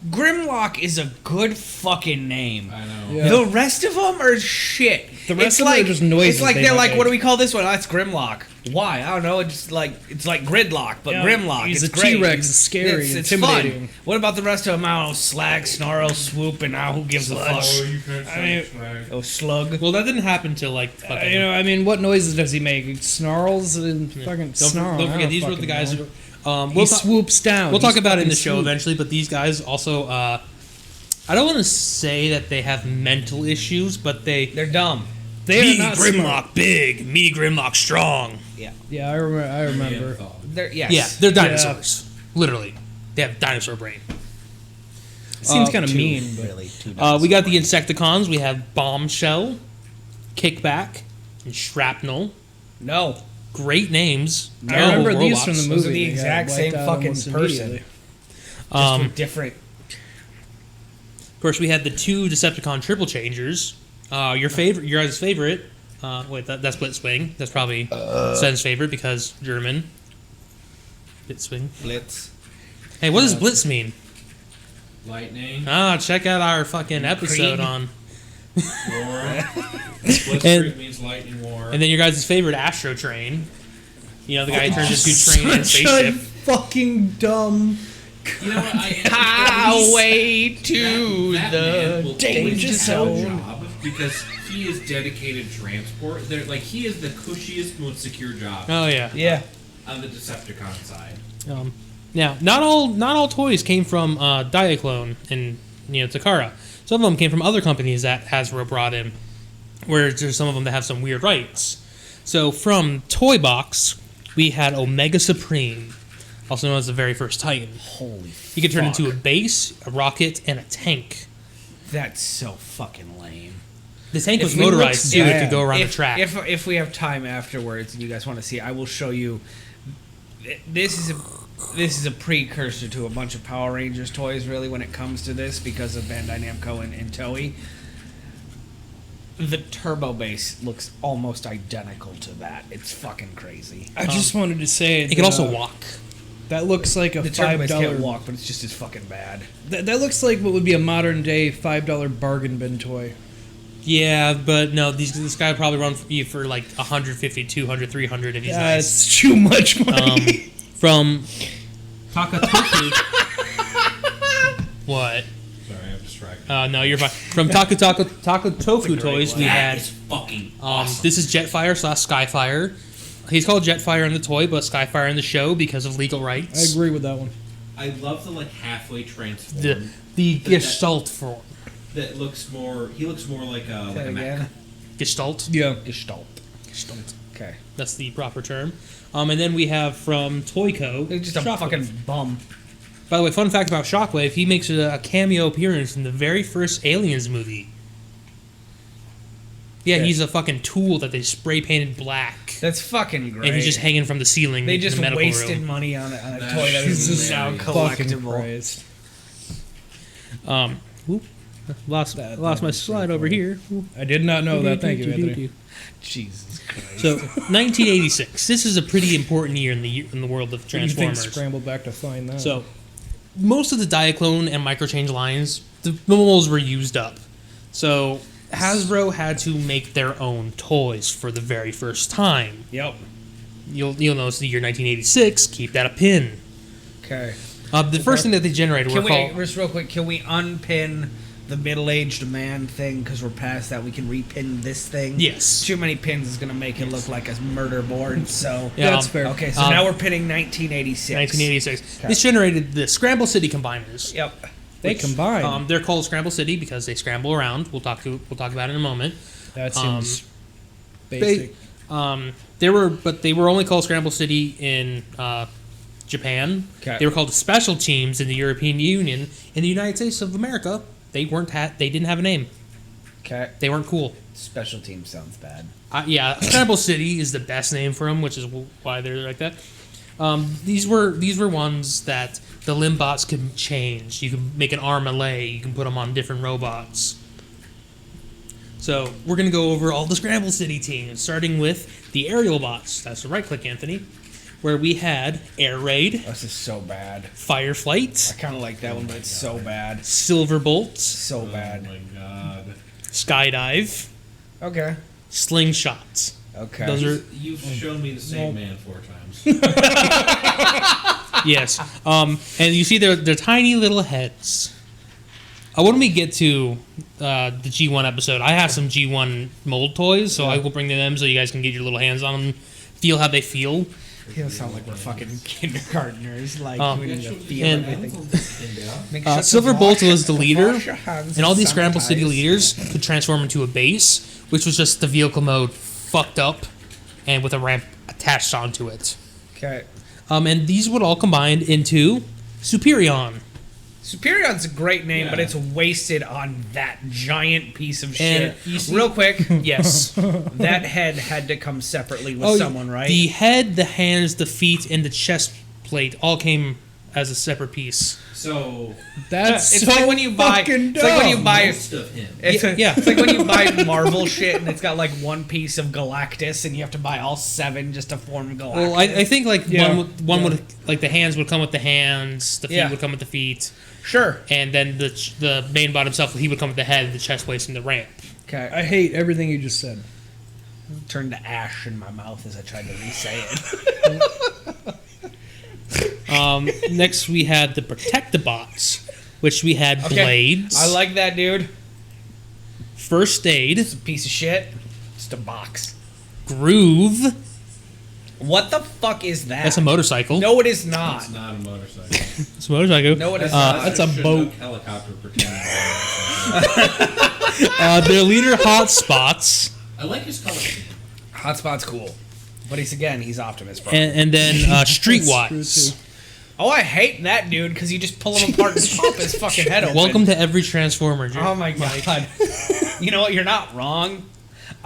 Grimlock is a good fucking name. I know. Yeah. The rest of them are shit. The rest It's of them are like, just noises It's like they they're might like, make. what do we call this one? Oh, it's Grimlock. Why? I don't know. It's like Gridlock, but Yeah, Grimlock. he's it's a great. T-Rex, it's scary, It's intimidating. fun. What about the rest of them? I don't know. Slag, Snarl, Swoop, and now who gives a fuck? you can't I mean- Oh, Slug. Well, that didn't happen till like fucking. I mean, what noises does he make? Snarls and fucking snarl. Don't I forget, these were the fucking guys. know. Who, He swoops down. We'll talk He's about it in the fucking show swoop. eventually, but these guys also. I don't want to say that they have mental issues, but They're dumb. They me are not Grimlock smart. big, me Grimlock strong. Yeah. Yeah, I remember. They're yes. Yeah, they're dinosaurs. Literally, they have dinosaur brain. Seems kind of Two, mean, but really. Two We got the dinosaurs. Insecticons. We have Bombshell, Kickback, and Shrapnel. No. Great names. I remember Terrible these robots. from the movie. Those are the They got exact wiped same out fucking almost person. immediately. Just with different. Of course, we had the two Decepticon triple changers. Your guys' favorite. That's Blitzwing. That's probably Sen's favorite because German. Blitzwing. Blitz. Hey, what does Blitz mean? Lightning. Check out our fucking episode Krieg. on. War. Blitzkrieg means lightning war. And then your guys' favorite Astro Train. You know, the guy who turns into train and Such a spaceship. fucking dumb. You know what? Highway to that the man will danger always have a zone. job because he is dedicated transport. Like he is the cushiest, most secure job Oh yeah. Yeah. on the Decepticon side. Now, not all toys came from Diaclone and Takara. Some of them came from other companies that Hasbro brought in, where there's some of them that have some weird rights. So from Toy Box, we had Omega Supreme, also known as the very first Titan. Holy He could turn into a fuck. base, a rocket, and a tank. That's so fucking lame. The tank was If we motorized look- too. It yeah. could go around if, the track. If we have time afterwards and you guys want to see, I will show you. This is a precursor to a bunch of Power Rangers toys, really, when it comes to this, because of Bandai Namco and Toei. the turbo base looks almost identical to that. It's fucking crazy. I just wanted to say It can also walk. That looks like a The turbo base can't $5. walk, but it's just as fucking bad. That looks like what would be a modern day $5 bargain bin toy. Yeah, but no, this guy would probably run for you for like 150, 200, 300 if he's nice. That's too much money. From Takatoku. What? Sorry, I'm distracted. No, you're fine. From Takatoku Toys, we had. Is fucking awesome. This is Jetfire / Skyfire. He's called Jetfire in the toy, but Skyfire in the show because of legal rights. I agree with that one. I love the like halfway transform. The Gestalt form. That looks more. He looks more like a mech. Gestalt. Yeah. Gestalt. Okay. That's the proper term. And then we have from Toyco. He's just a Shockwave. fucking bum. By the way, fun fact about Shockwave: he makes a cameo appearance in the very first Aliens movie. Yeah, he's a fucking tool that they spray painted black, That's fucking great. and he's just hanging from the ceiling. They in just the medical wasted room. money on a That toy that is is now fucking collectible. Whoop, lost my slide over here. I did not know that. Thank you, Anthony. Jesus Christ. So, 1986. This is a pretty important year in the world of You think Transformers. scramble back to find that? So, most of the Diaclone and Microchange lines, the molds were used up. So, Hasbro had to make their own toys for the very first time. Yep. You'll notice the year 1986. Keep that a pin. Okay. The first thing that they generated were Can we, called. just real quick, can we unpin the middle-aged man thing? Because we're past that. We can repin this thing. Yes. Too many pins is going to make it look like a murder board, so... Yeah, That's fair. Okay, so now we're pinning 1986. 1986. Okay. This generated the Scramble City combiners. Yep. They combine. They're called Scramble City because they scramble around. We'll talk about it in a moment. That seems basic. They were only called Scramble City in Japan. Okay. They were called Special Teams in the European Union. In the United States of America, they didn't have a name. Okay. They weren't cool. Special team sounds bad. Yeah, Scramble City is the best name for them, which is why they're like that. These were ones that the Limbots could change. You can make an arm a leg. You can put them on different robots. So we're gonna go over all the Scramble City teams, starting with the aerial bots. That's the right click, Anthony, where we had Air Raid, This is so bad. Fireflight, I kind of like that one, but it's so bad. Silverbolt, So Oh bad. my god. Skydive, Okay. Slingshot. Okay. Those are You've shown me the same man 4 times. yes. And you see their tiny little heads. When we get to the G1 episode, I have some G1 mold toys, so I will bring them so you guys can get your little hands on them, feel how they feel. They don't sound like we're fucking kindergartners. Like, we need to feel and- everything. Silverbolt was the leader, Wash your hands and all these Scramble sanitize. City leaders could transform into a base, which was just the vehicle mode fucked up, and with a ramp attached onto it. Okay. And these would all combine into Superion. Superion's a great name, but Yeah. it's wasted on that giant piece of And shit. you see- Real quick, Yes. that head had to come separately with someone, right? The head, the hands, the feet, and the chest plate all came as a separate piece. So, That's it's so like when you buy. fucking It's like when you dumb. buy. most of him. Yeah. It's like when you buy Marvel shit and it's got like one piece of Galactus and you have to buy all 7 just to form Galactus. Well, I think like Yeah. one would like the hands would come with the hands, the feet Yeah. would come with the feet, Sure. and then the main bot himself he would come with the head, the chest plate, and the ramp. Okay. I hate everything you just said. Turned to ash in my mouth as I tried to re-say it. Next we had the Protectabots, which we had Okay. blades, I like that, dude. first aid, It's a piece of shit. Just a box. groove. What the fuck is that? That's a motorcycle. No, it is not. It's not a motorcycle. It's a motorcycle. No, it is not. That's a boat. Helicopter pretending. to Their leader, Hotspots, I like his color. Hotspot's cool. But he's Optimus Prime. and then Streetwatch. Screw too. Oh, I hate that dude because you just pull him apart and pop his fucking head open. Welcome to every Transformer. Oh my god. You know what? You're not wrong.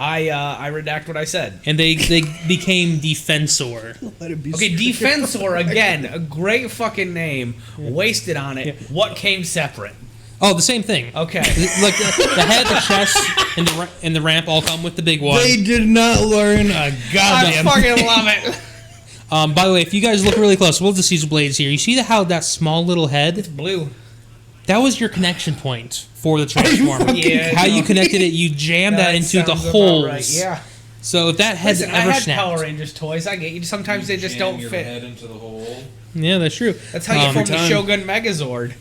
I redact what I said. And they became Defensor. Let it be Okay, Defensor again, a great fucking name. Wasted on it. What came separate? Oh, the same thing. Okay. Like the head, the chest, and the ramp all come with the big one. They did not learn a I goddamn fucking love it. By the way, if you guys look really close, we'll just use blades here. You see how that small little head? Blue. That was your connection point for the transformer. Yeah, How you connected it, you jammed that into the sounds about holes. right, yeah. So if that head Listen, I ever had snapped. Power Rangers toys. I get you. Sometimes they just Jam don't your fit. head into the hole. Yeah, that's true. That's how you form the time. Shogun Megazord.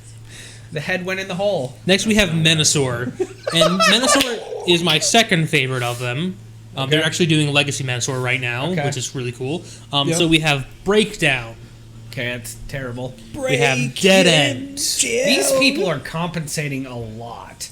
The head went in the hole. Next we have Menasor. And Menasor is my second favorite of them. They're actually doing Legacy Menasor right now, Okay. which is really cool. Yep. So we have Breakdown. Okay, that's terrible. We have Dead End. These people are compensating a lot.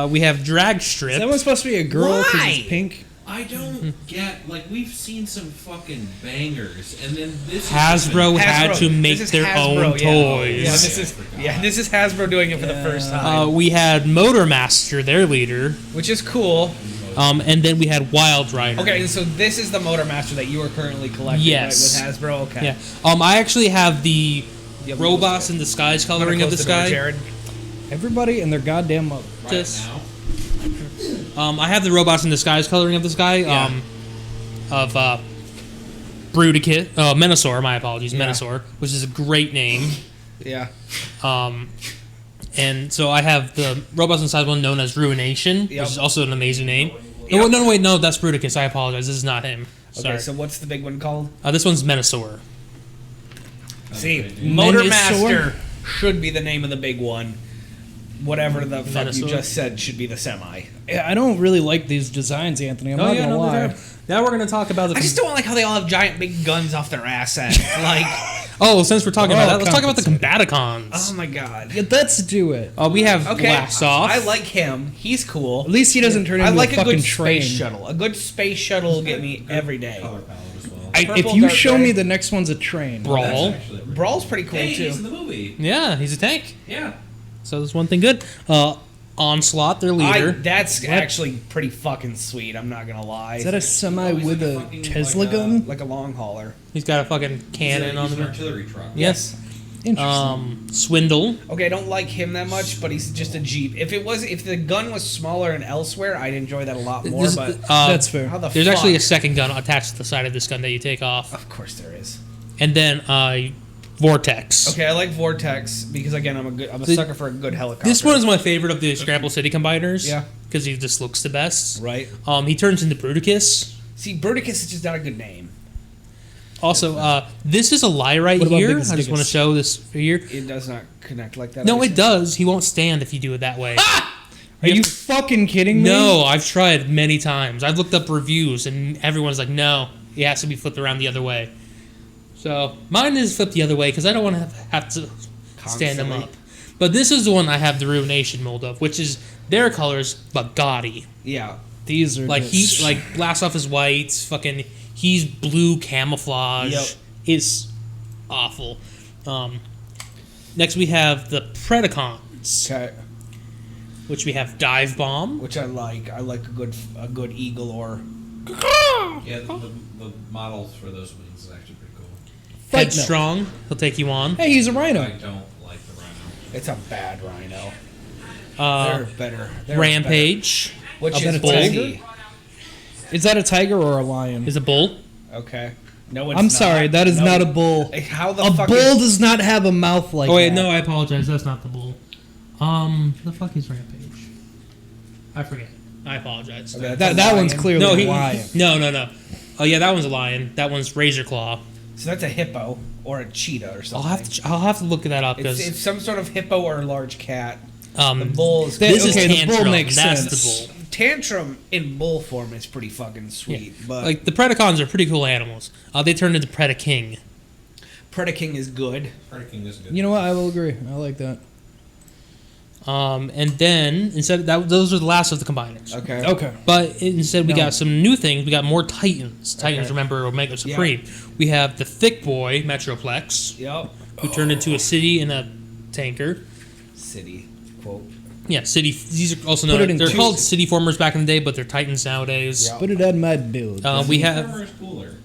We have Drag Strip. Is that one supposed to be a girl because Why? it's pink? I don't get, like, we've seen some fucking bangers, and then this Hasbro had to make This is their Hasbro, own yeah. toys. This is Hasbro doing it for the first time, We had Motor Master, their leader. which is cool. And then we had Wild Rider. Okay, and so this is the Motor Master that you are currently collecting, Yes. right, with Hasbro. Okay. Yeah. I actually have the Yeah, Robots in Disguise I'm gonna coloring of close the door, sky. Jared. Everybody and their goddamn mother. right Just- now. I have the Robots in Disguise coloring of the sky. Yeah. Of Bruticus. Menasor, my apologies. Yeah. Menasor, which is a great name. Yeah. And so I have the Robots in Disguise one known as Ruination, Yep. which is also an amazing name. Yep. No, that's Bruticus. I apologize. This is not him. Sorry. Okay, so what's the big one called? This one's Menasor. See, Okay, dude. Motor Menasor? Master should be the name of the big one. Whatever the fuck you Menasor? just said should be the semi. Yeah, I don't really like these designs, Anthony. I'm not gonna lie. Now we're gonna talk about the. I just don't like how they all have giant big guns off their ass end. Like, Since we're talking about that, let's talk about the Combaticons. oh my god. Yeah, let's do it. We have Okay, Blast Off. I like him. He's cool. At least he doesn't turn I into like a a fucking good train. space shuttle. A good space shuttle will get me every day. Color palette as well. If Purple, you dark show gray. me the next one's a train. Brawl. That's actually pretty Brawl's pretty cool Hey, he's too. in the movie. Yeah, he's a tank. Yeah. So there's one thing good. Onslaught, their leader. That's actually pretty fucking sweet. I'm not gonna lie. Is that a semi He's with like a fucking, Tesla like, gun? like a long hauler? He's got a fucking cannon on He's an him. artillery truck. Yes. Interesting. Swindle. Okay, I don't like him that much, but he's just a Jeep. If the gun was smaller and elsewhere, I'd enjoy that a lot more. This- But That's fair. how the There's fuck? actually a second gun attached to the side of this gun that you take off. Of course there is. And then Vortex. Okay, I like Vortex because again, I'm a sucker for a good helicopter. This one is my favorite of the Scramble City combiners. Yeah. Because he just looks the best. right. He turns into Bruticus. See, Bruticus is just not a good name. Also, this is a lie right What about here. I Biggest just want to Dickus? show this here. It does not connect like that. No, I it does. He won't stand if you do it that way. Are you fucking kidding me? No, I've tried many times. I've looked up reviews, and everyone's like, no, it has to be flipped around the other way. So mine is flipped the other way because I don't want to have to stand them Constantly. up. But this is the one I have the Ruination mold of, which is their colors but gaudy. Yeah. These are Like just- he like Blast Off is white, fucking he's blue camouflage. Yep. It's awful. Next we have the Predacons, Okay. which we have Dive Bomb. Which I like. I like a good eagle or. Yeah, the models for those wings is actually pretty cool. Fight Headstrong, he'll take you on. Hey, he's a I rhino. don't like the rhino. It's a bad rhino. Uh, They're better. They're Rampage better. Which Is that is a tiger? bulky. Is that a tiger or a lion? is a bull. Okay. No, it's I'm not. sorry, that is No. not a bull. How the A fuck bull is- does not have a mouth like Oh wait, that. no, I apologize. That's not the bull. The fuck is Rampage? I forget. I apologize. Okay, that's That, a that one's lion. clearly No, a he, lion. no. Oh yeah, that one's a lion. That one's Razor Claw. So that's a hippo or a cheetah or something. I'll have to look that up It's because some sort of hippo or large cat. The bull is this okay, is the bull Tantrum. makes That's sense. the bull. Tantrum in bull form is pretty fucking sweet, but Like the Predacons are pretty cool animals. They turned into Predaking. Predaking is good. Predaking is good. You know what? I will agree. I like that. And then instead of that, those are the last of the combiners. Okay. Okay. But instead, we No. got some new things. We got more Titans. Titans, Okay. remember Omega Supreme. We have the Thick Boy Metroplex, Yep. who turned into a city in a tanker. City quote. Yeah, city. These are also Put it known. in They're two. called city formers back in the day, but they're Titans nowadays. Yeah. Put it on my build. We have. Armor is cooler.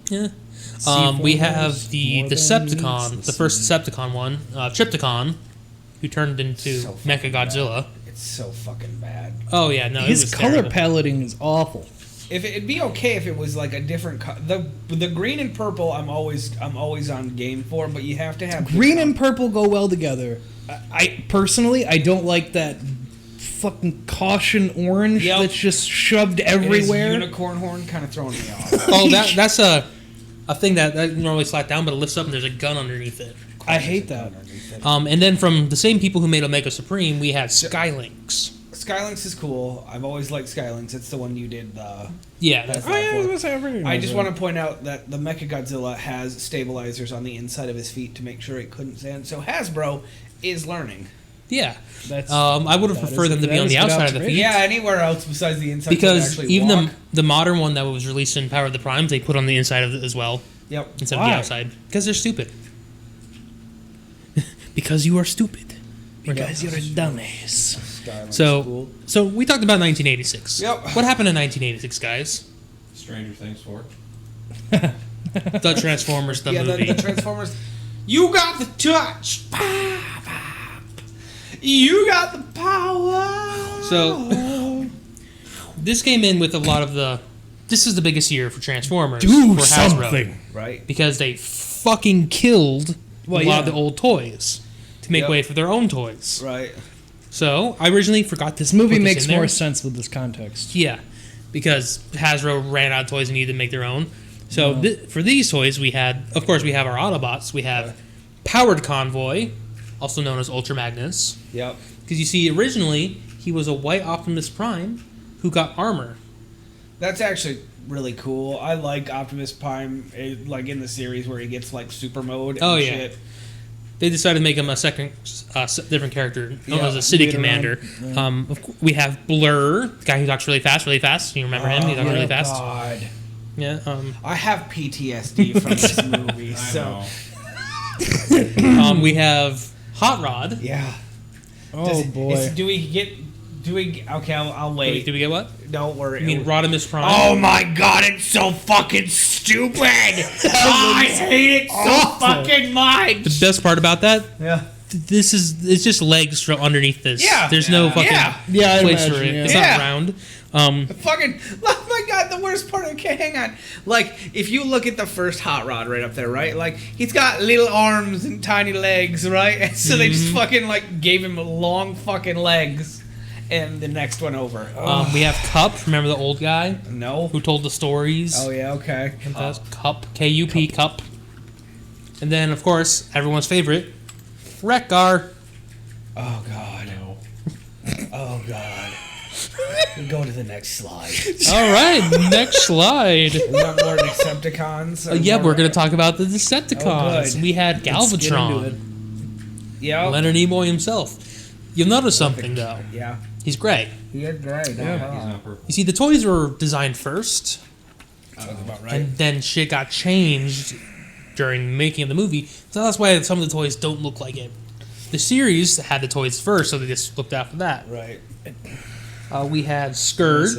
Yeah. Sea We formers, have the more than Decepticon, needs the first Decepticon one, Tripticon. who turned into So fucking Mechagodzilla. bad. It's so fucking bad. Oh yeah, no, it His was color terrible. paletting is awful. If it'd be okay if it was like a different the green and purple, I'm always on game for, but you have to have Green and purple go well together. I personally, I don't like that fucking caution orange Yep. that's just shoved His everywhere. unicorn horn kind of throwing me off. Oh, that's a thing that normally slap down, but it lifts up and there's a gun underneath it. I hate that. And then from the same people who made Omega Supreme, we had Skylinks. Skylinks is cool. I've always liked Skylinks. It's the one you did. Yeah, That's Oh, yeah, I was for. gonna say, I recognize I just that. want to point out that the Mechagodzilla has stabilizers on the inside of his feet to make sure it couldn't stand. So Hasbro is learning. yeah. That's, I would have that preferred is- them to be that on is the good outside of the observation. feet. Yeah, anywhere else besides the inside. Because actually even walk. the modern one that was released in Power of the Primes, they put on the inside of it as well Yep. instead of Why? the outside. Because they're stupid. Because you are stupid. Because you're a dumbass. Skylinks is So, cool. so we talked about 1986. Yep. What happened in 1986, guys? Stranger Things 4. The Transformers, the yeah, movie. the Transformers. You got the touch. Pop, pop. You got the power. So, this came in with a lot of the. This is the biggest year for Transformers. Do for Hasbro, something. Right. because they fucking killed Well, a lot yeah. of the old toys to make Yep. way for their own toys. Right. So I originally forgot This movie put makes in there. more sense with this context. Yeah, because Hasbro ran out of toys and needed to make their own. So for these toys, we had, of course, we have our Autobots. We have Powered Convoy, also known as Ultra Magnus. Yep. Because you see, originally he was a white Optimus Prime who got armor. That's actually really cool. I like Optimus Prime, like in the series where he gets like super mode. And Oh, yeah. shit. They decided to make him a second, different character, known Yeah, as a city later commander. We have Blur, the guy who talks really fast, really fast. You remember him? He talks really fast. God. Yeah. I have PTSD from this movie, I so know. We have Hot Rod. yeah. Oh boy. Okay, I'll wait. Did we get what? Don't worry. You mean Rodimus Prime? Oh my god, it's so fucking stupid! I hate it so fucking much! The best part about that, Yeah. it's just legs from underneath this. Yeah. There's no fucking Yeah. Yeah, I place for imagine, it. yeah. It's Yeah. not round. Fucking, oh my god, the worst part, okay, hang on. Like, if you look at the first Hot Rod right up there, right? Like, he's got little arms and tiny legs, right? And so they just fucking, like, gave him long fucking legs. And the next one over. We have Cup. Remember the old guy No. who told the stories? Oh, yeah, okay. Cup. K-U-P, Cup. And then, of course, everyone's favorite, Wreck-Gar. Oh, god. No. Oh, god. Go to the next slide. All right, next slide. We got more Decepticons. Yeah, we're going to talk about the Decepticons. good. We had Let's get into Galvatron. it. Yeah. Leonard Nimoy himself. You'll notice something, though. Yeah. He's gray. He is great. He's not purple. You see, the toys were designed first, Sounds about right. and then shit got changed during the making of the movie. So that's why some of the toys don't look like it. The series had the toys first, so they just looked after that. Right. We had Scourge.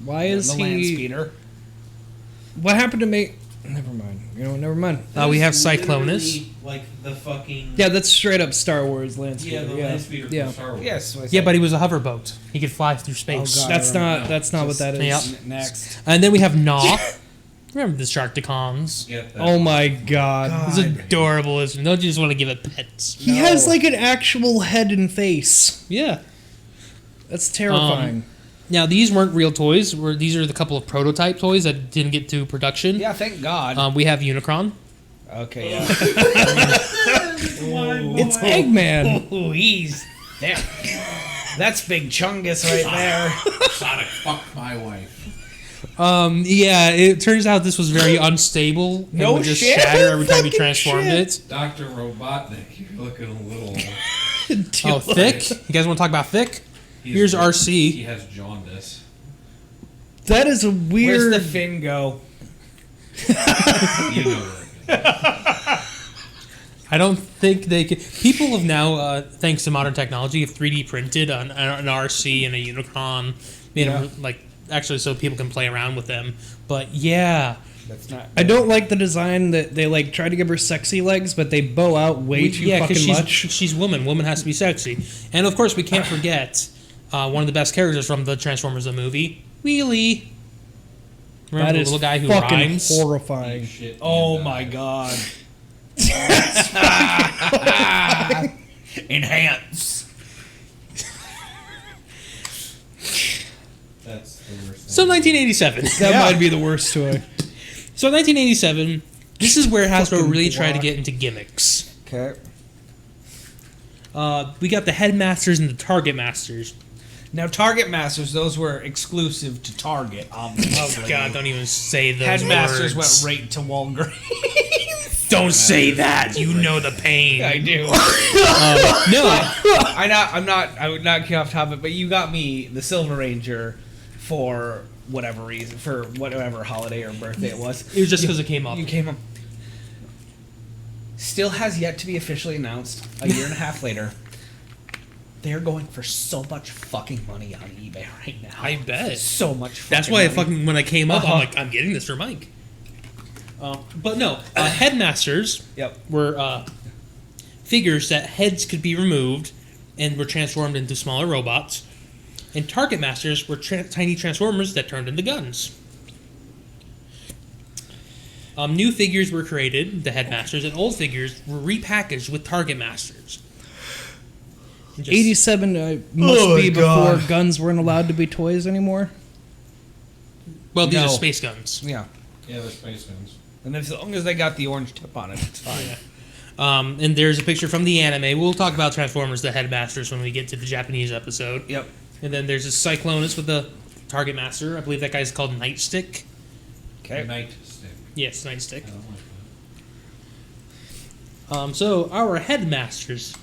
Why is the land he? speeder. What happened to me? Never mind. Never mind. We have That is Cyclonus. literally, like the fucking. Yeah, that's straight up Star Wars land Yeah, speeder. the land speeder Yeah. from Star Wars. Yes. Yeah, but he was a hoverboat. He could fly through space. Oh, God. That's not. That's not what that is. Yeah. Next. And then we have Gnaw. Remember the Sharkticons? Yeah, that- Oh my god. It's adorable, isn't it? Don't you just want to give it pets? He has like an actual head and face. Yeah. That's terrifying. Now, these weren't real toys. These are the couple of prototype toys that didn't get to production. Yeah, thank God. We have Unicron. Okay, yeah. It's Eggman. Ooh, he's there. That's Big Chungus right there. Sonic, fuck my wife. Yeah, it turns out this was very unstable. No It would just shit. shatter every time you Fucking transformed shit. it. Dr. Robotnik, you're looking a little. Oh, Thick? You guys want to talk about Thick? Here's He RC. has jaundice. That is a Where's weird. the fin go? You know where. I don't think they can. People have now, thanks to modern technology, have 3D printed an RC and a Unicron. Made them, like, actually, so people can play around with them. But yeah, That's not. I don't like the design that they like try to give her sexy legs, but they bow out way too fucking much. She's woman. Woman has to be sexy. And of course, we can't forget one of the best characters from the Transformers the movie, Wheelie. Remember the little guy who fucking rhymes? horrifying. Shit, Oh and, my god. Enhance. That's the worst thing. So 1987. That might be the worst toy. So 1987. This is where Hasbro Fucking really tried to block. get into gimmicks. Okay. We got the Headmasters and the Target Masters. Now, Target Masters, those were exclusive to Target, obviously. Oh God! Don't even say those Headmasters words. went right to Walgreens. Don't say that. You know the pain. I do. No. I would not get off topic, but you got me the Silver Ranger for whatever reason, for whatever holiday or birthday it was. It was just because it came up. You came up. Still has yet to be officially announced. A year and a half later, they're going for so much fucking money on eBay right now. I bet. So much. That's fucking why money. when I came up, Uh-huh. I'm like, I'm getting this for Mike. But no, Headmasters Yep. were figures that heads could be removed and were transformed into smaller robots. And Target Masters were tiny transformers that turned into guns. New figures were created, the Headmasters, and old figures were repackaged with Target Masters. Just- 87 must Oh, be God. before guns weren't allowed to be toys anymore. Well, these No. are space guns. Yeah. Yeah, the space guns. And as long as they got the orange tip on it, it's fine. Yeah. And there's a picture from the anime. We'll talk about Transformers, the Headmasters, when we get to the Japanese episode. Yep. And then there's a Cyclonus with the Target Master. I believe that guy's called Nightstick. Okay. Night stick. Yes, Nightstick. I don't like that. So our Headmasters.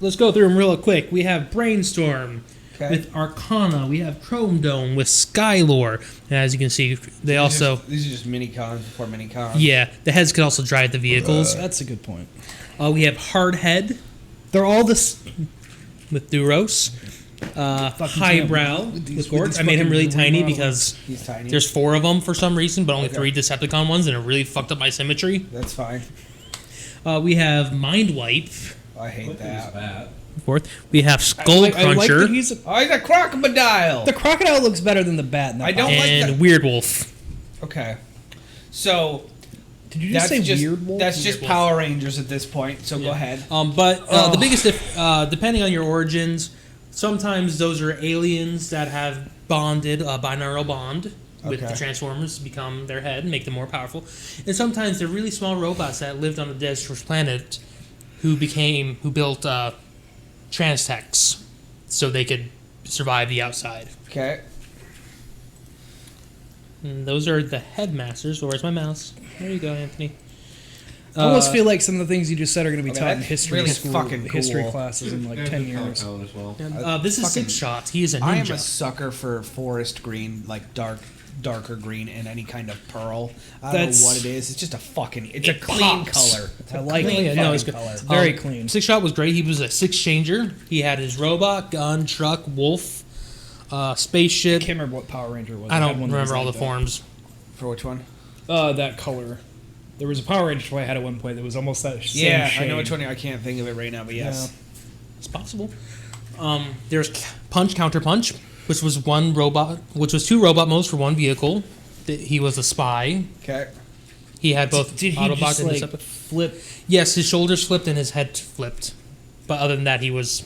Let's go through them real quick. We have Brainstorm Okay. with Arcana. We have Chrome Dome with Skylore. And as you can see, they also... These are just mini cons before mini cons. Yeah, the heads could also drive the vehicles. That's a good point. We have Hardhead They're all this. with Duros. Highbrow with Gort. I made him really tiny because He's tiny. there's 4 of them for some reason, but only Okay. 3 Decepticon ones, and it really fucked up my symmetry. That's fine. We have Mind Wipe. I hate Look that. who's that. Fourth, we have Skull I like Cruncher that he's Oh, he's a crocodile. the crocodile looks better than the bat. In that I don't box. like and that. Weird Wolf. Okay. So Did you just say weird wolf? that's just Weird Wolf. Power Rangers at this point. So go ahead. But the biggest, depending on your origins, sometimes those are aliens that have bonded a binaural bond with Okay. the Transformers to become their head and make them more powerful. And sometimes they're really small robots that lived on the Dead Source planet who built Transtechs so they could survive the outside. Okay. And those are the Headmasters. Where's my mouse? There you go, Anthony. I almost feel like some of the things you just said are going to be Okay, taught in that's history really school, fucking history cool. classes in like There's 10 a color years. palette as well. This is fucking- 6 Shot. He is a ninja. I am a sucker for forest green, like darker green, and any kind of pearl. I don't That's- know what it is. It's just a fucking. It's a It clean pops. color. It's I a like clean it. No, fucking it's good. color. It's very clean. 6 Shot was great. He was a 6-changer. He had his robot, gun, truck, wolf, spaceship. I can't remember what Power Ranger it was. I had don't one that was remember all like the that. forms. For which one? That color. There was a Power Ranger toy I had at one point that was almost that same Yeah, shade. I know which one. I can't think of it right now, but yes. It's possible. There's Punch Counter Punch, which was 2 robot modes for 1 vehicle. He was a spy. Okay. He had both Did he Autobot just and like Decepticon. flip? Yes, his shoulders flipped and his head flipped. But other than that, he was.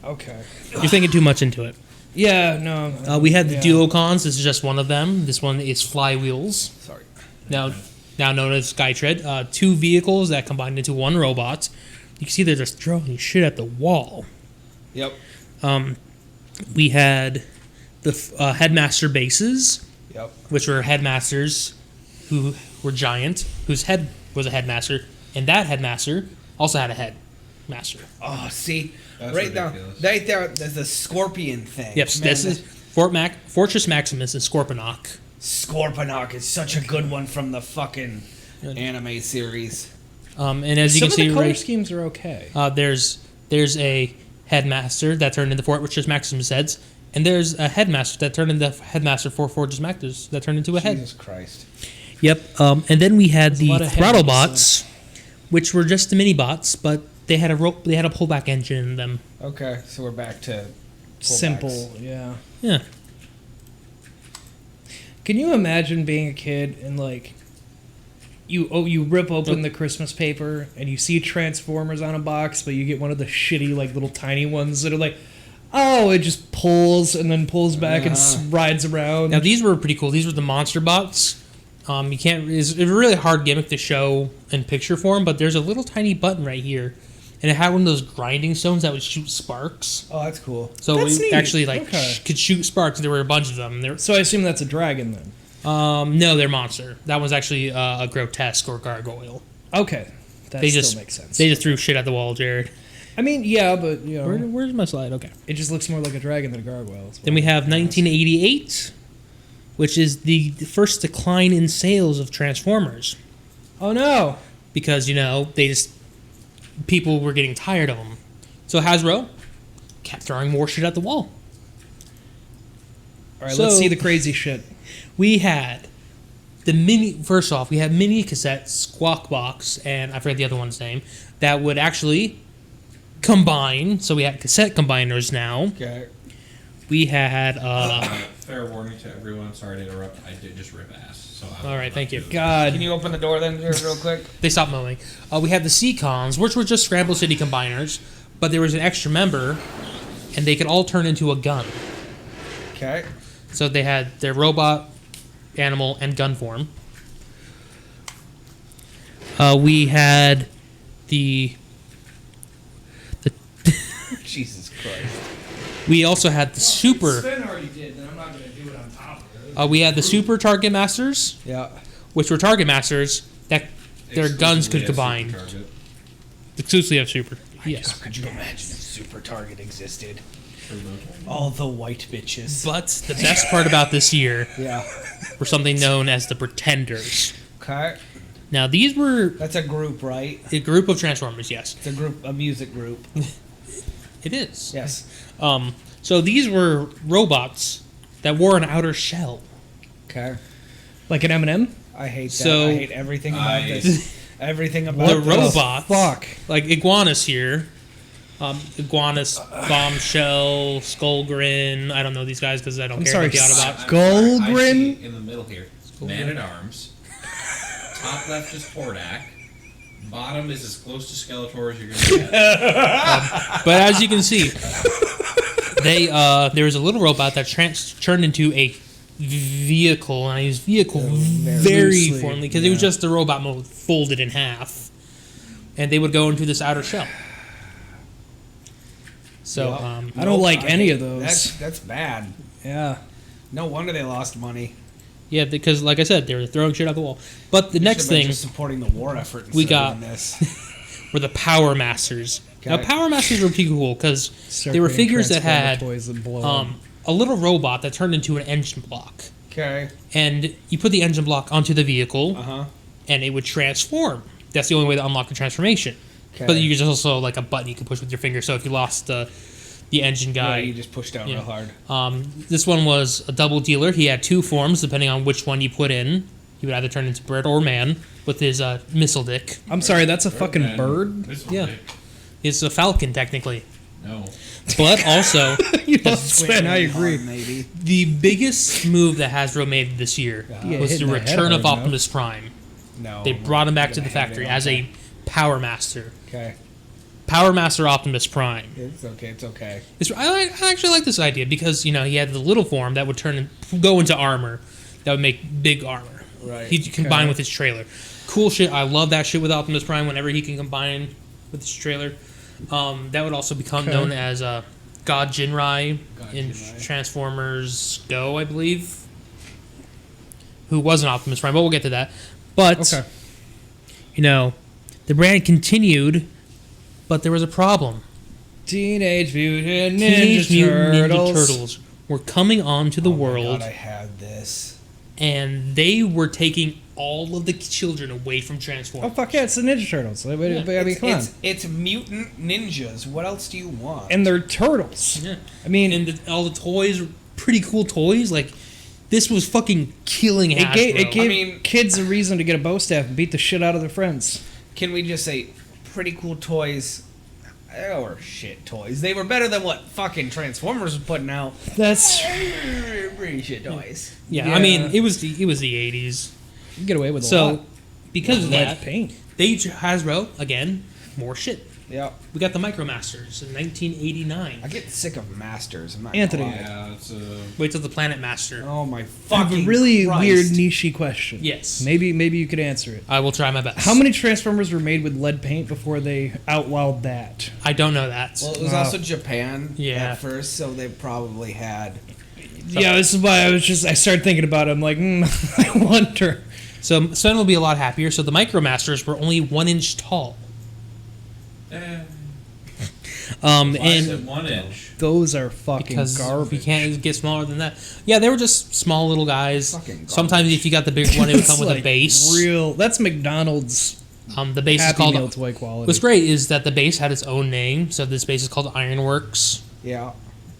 Okay. You're thinking too much into it. Yeah, no. We had the yeah. Duocons. This is just one of them. This one is Flywheels. Sorry. Now known as Skytread. 2 vehicles that combined into 1 robot. You can see they're just throwing shit at the wall. Yep. We had the Headmaster bases, Yep. which were headmasters who were giant, whose head was a headmaster, and that headmaster also had a headmaster. Oh, see, That's right now, ridiculous. right there, there's the scorpion thing. Yep, Man, this is Fortress Maximus and Scorponok. Scorponok is such a good one from the fucking anime series. And as you Some can of see, the color right, schemes are okay. there's a headmaster that turned into Fortress Maximus heads, and there's a headmaster that turned into headmaster for Fortress Maximus that turned into a head. Jesus Christ. Yep. And then we had There's a lot the of throttle heavy bots, which were just the mini bots, but they had a pullback engine in them. Okay, so we're back to Simple, pullbacks. yeah. Yeah. Can you imagine being a kid and like you rip open the Christmas paper and you see Transformers on a box, but you get one of the shitty like little tiny ones that are like, oh, it just pulls and then pulls back and rides around. Now these were pretty cool. These were the monster bots. You can't. It's a really hard gimmick to show in picture form, but there's a little tiny button right here, and it had one of those grinding stones that would shoot sparks. Oh, that's cool. So That's we neat. actually like Okay. could shoot sparks. There were a bunch of them. There. So I assume that's a dragon then. No, they're monster. That one's actually a grotesque or gargoyle. Okay, that They still just makes sense. They just threw shit at the wall, Jared. I mean, yeah, but you know, Where's my slide? Okay. it just looks more like a dragon than a gargoyle. Then we have 1988, which is the first decline in sales of Transformers Oh no! because people were getting tired of them. So Hasbro kept throwing more shit at the wall. All right, So- let's see the crazy shit. We had the mini. First off, we had mini cassette Squawk Box, and I forget the other one's name, that would actually combine. So we had cassette combiners now. Okay. We had. Fair warning to everyone. Sorry to interrupt. I did just rip ass. So All right, thank you. God, Can you open the door then, Jared, real quick? They stopped mowing. We had the C-Cons, which were just Scramble City combiners, but there was an extra member, and they could all turn into a gun. Okay. So they had their robot, animal, and gun form. We had the Jesus Christ. we also had the super. Sven already did, then I'm not going to do it on top of it. We had the super Target Masters, Yeah. which were Target Masters that their guns could Exclusively combine. at Super Target. Exclusively of super. Yes. Could you imagine if Super Target existed? Pretty much. All the white bitches. But the best part about this year Yeah. were something known as the Pretenders. Okay. Now these were That's a group, right? a group of Transformers. Yes, It's a music group. it is. Yes. So these were robots that wore an outer shell. Okay. Like an M&M? I hate that. So- I hate everything about Nice. this. Everything about The this. robots, Fuck. like Iguanus here, Iguanus, Bombshell, Skullgrin. I don't know these guys because I don't I'm care sorry, about the Autobots. I'm sorry, I Skullgrin? see in the middle here. Man at Arms. Top left is Hordak. Bottom is as close to Skeletor as you're gonna get. But as you can see, there was a little robot that turned into a vehicle, and I use vehicle very loosely, formally because it was just the robot mode folded in half, and they would go into this outer shell. So Yep. I don't like any hate- of those. That's bad. Yeah. No wonder they lost money. yeah, because like I said, they were throwing shit out the wall. But the next Should've been thing just supporting the war effort. we instead of got- doing this. were the Power Masters. Now Okay. Power Masters were pretty cool because Start they were creating figures that Transformer had toys that blow up. a little robot that turned into an engine block. Okay. And you put the engine block onto the vehicle, Uh huh. and it would transform. That's the only way to unlock the transformation. Okay. But you could also like a button you could push with your finger. So if you lost the engine Yeah, guy, you just push down yeah. real hard. this one was a double dealer. He had two forms depending on which one you put in. He would either turn into bird or man with his missile dick. I'm sorry, that's a fucking And bird? this one, Yeah. right? It's a falcon technically, No. but also You lost Sven, I agree. Maybe. the biggest move that Hasbro made this year Yeah, was hitting the the head return of hard enough. Optimus Prime. No. They brought him back I'm to the gonna hate factory it. as a Power Master. Okay. Power Master Optimus Prime. It's okay. It's okay. I actually like this idea because he had the little form that would go into armor, that would make big armor. Right. He'd combine with his trailer. Cool shit. I love that shit with Optimus Prime. Whenever he can combine with his trailer, that would also become Okay. known as God Jinrai God in Jinrai. Transformers Go, I believe. Who was an Optimus Prime, but we'll get to that. But Okay. the brand continued, but there was a problem. Teenage Mutant Teenage Ninja Mutant Turtles. Ninja Turtles were coming onto the Oh my world, God, I had this. and they were taking all of the children away from Oh Transformers. fuck yeah, it's the Ninja Turtles. I mean, come on. It's mutant ninjas. What else do you want? And they're turtles. Yeah. I mean, And all the toys were pretty cool toys. Like, This was fucking killing Hasbro. It gave I mean- kids a reason to get a bow staff and beat the shit out of their friends. Can we just say pretty cool toys? Or shit toys. They were better than what fucking Transformers was putting out. That's Pretty shit toys. Yeah, I mean, it was the 80s. you can get away with a So, lot. because of Lead that, paint. Hasbro, again, more shit. Yeah. We got the MicroMasters in 1989. I get sick of Masters. I'm not Anthony. gonna lie. Yeah, it's Wait till the Planet Master. Oh my I have fucking a really Christ. weird niche question. Yes. Maybe you could answer it. I will try my best. How many Transformers were made with lead paint before they outlawed that? I don't know that. Well, it was Wow. also Japan Yeah. at first, so they probably had. Yeah, this is why I started thinking about it. I'm like, I wonder. So Sven will be a lot happier. So the MicroMasters were only 1 inch tall. and And 1 inch. Those are fucking because garbage. you can't get smaller than that. Yeah, they were just small little guys. Fucking garbage. Sometimes if you got the big one, it would It's come with a like base. That's McDonald's The base is Happy called. Meal toy quality. What's great is that the base had its own name. So this base is called Ironworks. Yeah.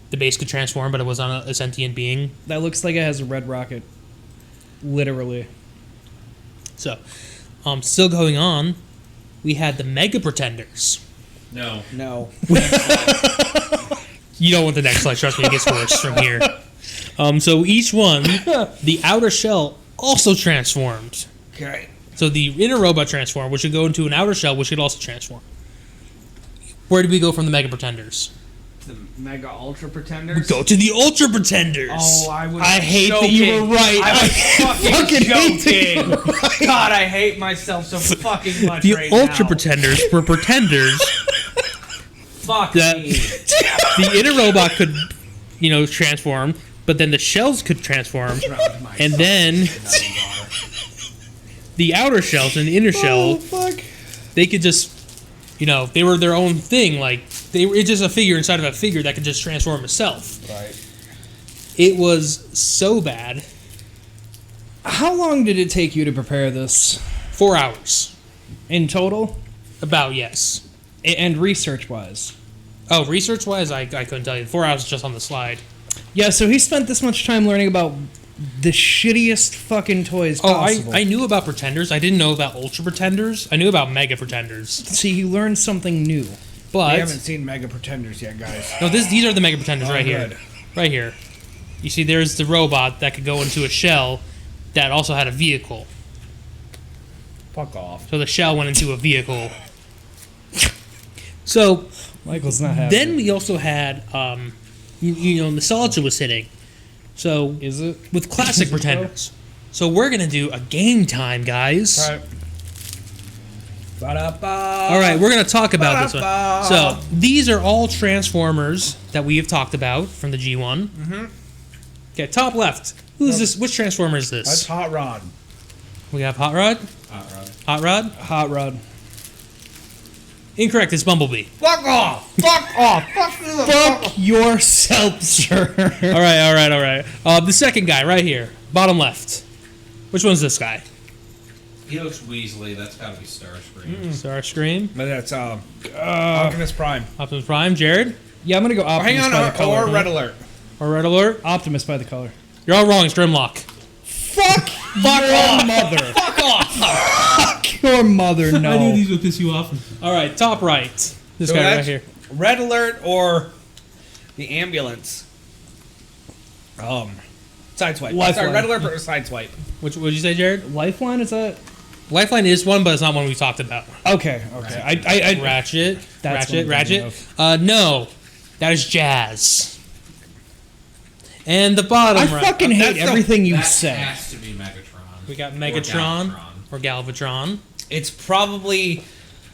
The base could transform, but it was on a sentient being. That looks like it has a red rocket. Literally. So, still going on, we had the Mega Pretenders. No. No. You don't want the next slide. Trust me, it gets worse from here. So each one, the outer shell also transformed. Okay. So the inner robot transformed, which would go into an outer shell, which could also transform. Where did we go from the Mega Pretenders? The Mega Ultra We Pretenders. go to the Ultra Pretenders. Oh, I was. I hate that joking. you were right. I was fucking hate joking. God, I hate myself so fucking much The right Ultra now. Pretenders were pretenders Fuck that me. the inner robot could, transform, but then the shells could transform, and then the outer shells and the inner shell, they could just, they were their own thing. Like it's just a figure inside of a figure that could just transform itself. Right. It was so bad. How long did it take you to prepare this 4 hours, in total? about yes. And research-wise? Oh, research-wise, I couldn't tell you. 4 hours just on the slide. Yeah, so he spent this much time learning about the shittiest fucking toys Oh, possible. I knew about pretenders. I didn't know about ultra pretenders. I knew about mega pretenders. See, he learned something new. We But haven't seen Mega Pretenders yet, guys. no, these are the mega pretenders right here. good. Right here. You see, there's the robot that could go into a shell that also had a vehicle. Fuck off. So the shell went into a vehicle. So Michael's not happy. then we also had, nostalgia was hitting. So Is it? with classic Is it, though? pretenders. So we're gonna do a game time, guys. All right. All right, we're going to talk about this one. So, these are all Transformers that we have talked about from the G1. Mm-hmm. Okay, top left. Who's this? Which Transformer is this? That's Hot Rod. We have Hot Rod. Hot rod. Hot Rod. Hot Rod. Incorrect. It's Bumblebee. Fuck off! Fuck off! Fuck you the fuck Fuck yourself, sir. All right. The second guy right here, bottom left. Which one's this guy? He looks Weasley. That's got to be Starscream. Starscream. But that's Optimus Prime. Optimus Prime. Jared. Yeah, I'm gonna go Optimus Hang by the on, color. or Red Alert. Or Red Alert. Optimus by the color. You're all wrong. It's Grimlock. Fuck your mother. Fuck off! Fuck your mother, no. would piss you off. All right, top right. This So guy right that's here. Red Alert or the ambulance. Sideswipe. Lifeline. Sorry, Red Alert or Sideswipe. Which would you say, Jared? Lifeline, is that? Lifeline is one, but it's not one we talked about. Okay. I Ratchet. That's what I'm Ratchet. thinking No. That is Jazz. And the bottom right. fucking hate That's the- everything you That say. has to be Megatron. We got Or Megatron Galvatron. or Galvatron. It's probably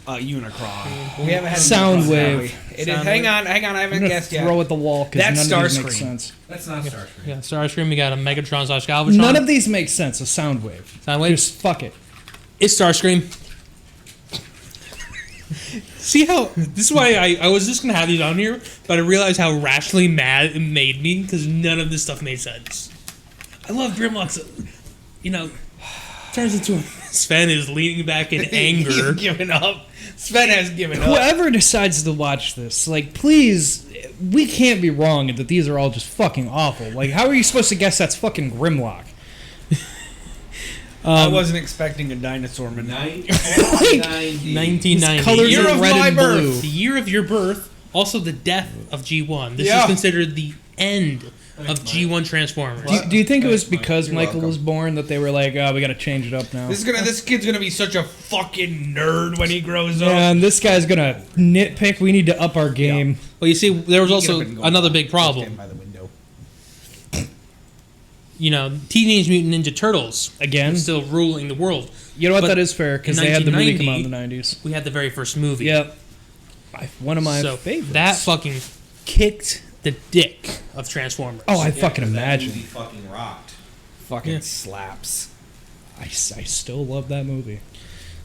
Unicron. We haven't had Soundwave. Unicron, have we? It is. Soundwave. Hang on. I I'm haven't gonna guessed yet. throw at the wall because That's none of these make Starscream. sense. That's not Starscream. Yeah, Starscream. We got a Megatron slash Galvatron. None of these make sense. A Soundwave. Soundwave. Just fuck it. It's Starscream. See how this is why I was just gonna have these on here, but I realized how rationally mad it made me because none of this stuff made sense. I love Grimlock's, turns into Sven is leaning back in anger. He's given up. Sven has given up. Whoever decides to watch this, like, please, we can't be wrong that these are all just fucking awful. Like, how are you supposed to guess that's fucking Grimlock? I wasn't expecting a dinosaur man. 1990. 1990. Colors Year are of red my and birth. blue. The year of your birth, also the death of G1. This Yeah. is considered the end of G1 Transformers. Do you think it was because You're Michael welcome. was born that they were like, oh, we got to change it up now? This kid's gonna be such a fucking nerd when he grows up. And this guy's gonna nitpick. We need to up our game. Well, you see, there was also Get up and go another big stand problem. by the window. You know, Teenage Mutant Ninja Turtles Again? was still ruling the world. You know what? But that is fair because in they had the movie come out in 1990, the 90s. We had the very first movie. Yep. One of my So favorites. that fucking kicked the dick of Transformers. Oh, I Yeah, fucking 'cause that imagine. movie fucking rocked. Fucking Yeah. slaps. I still love that movie.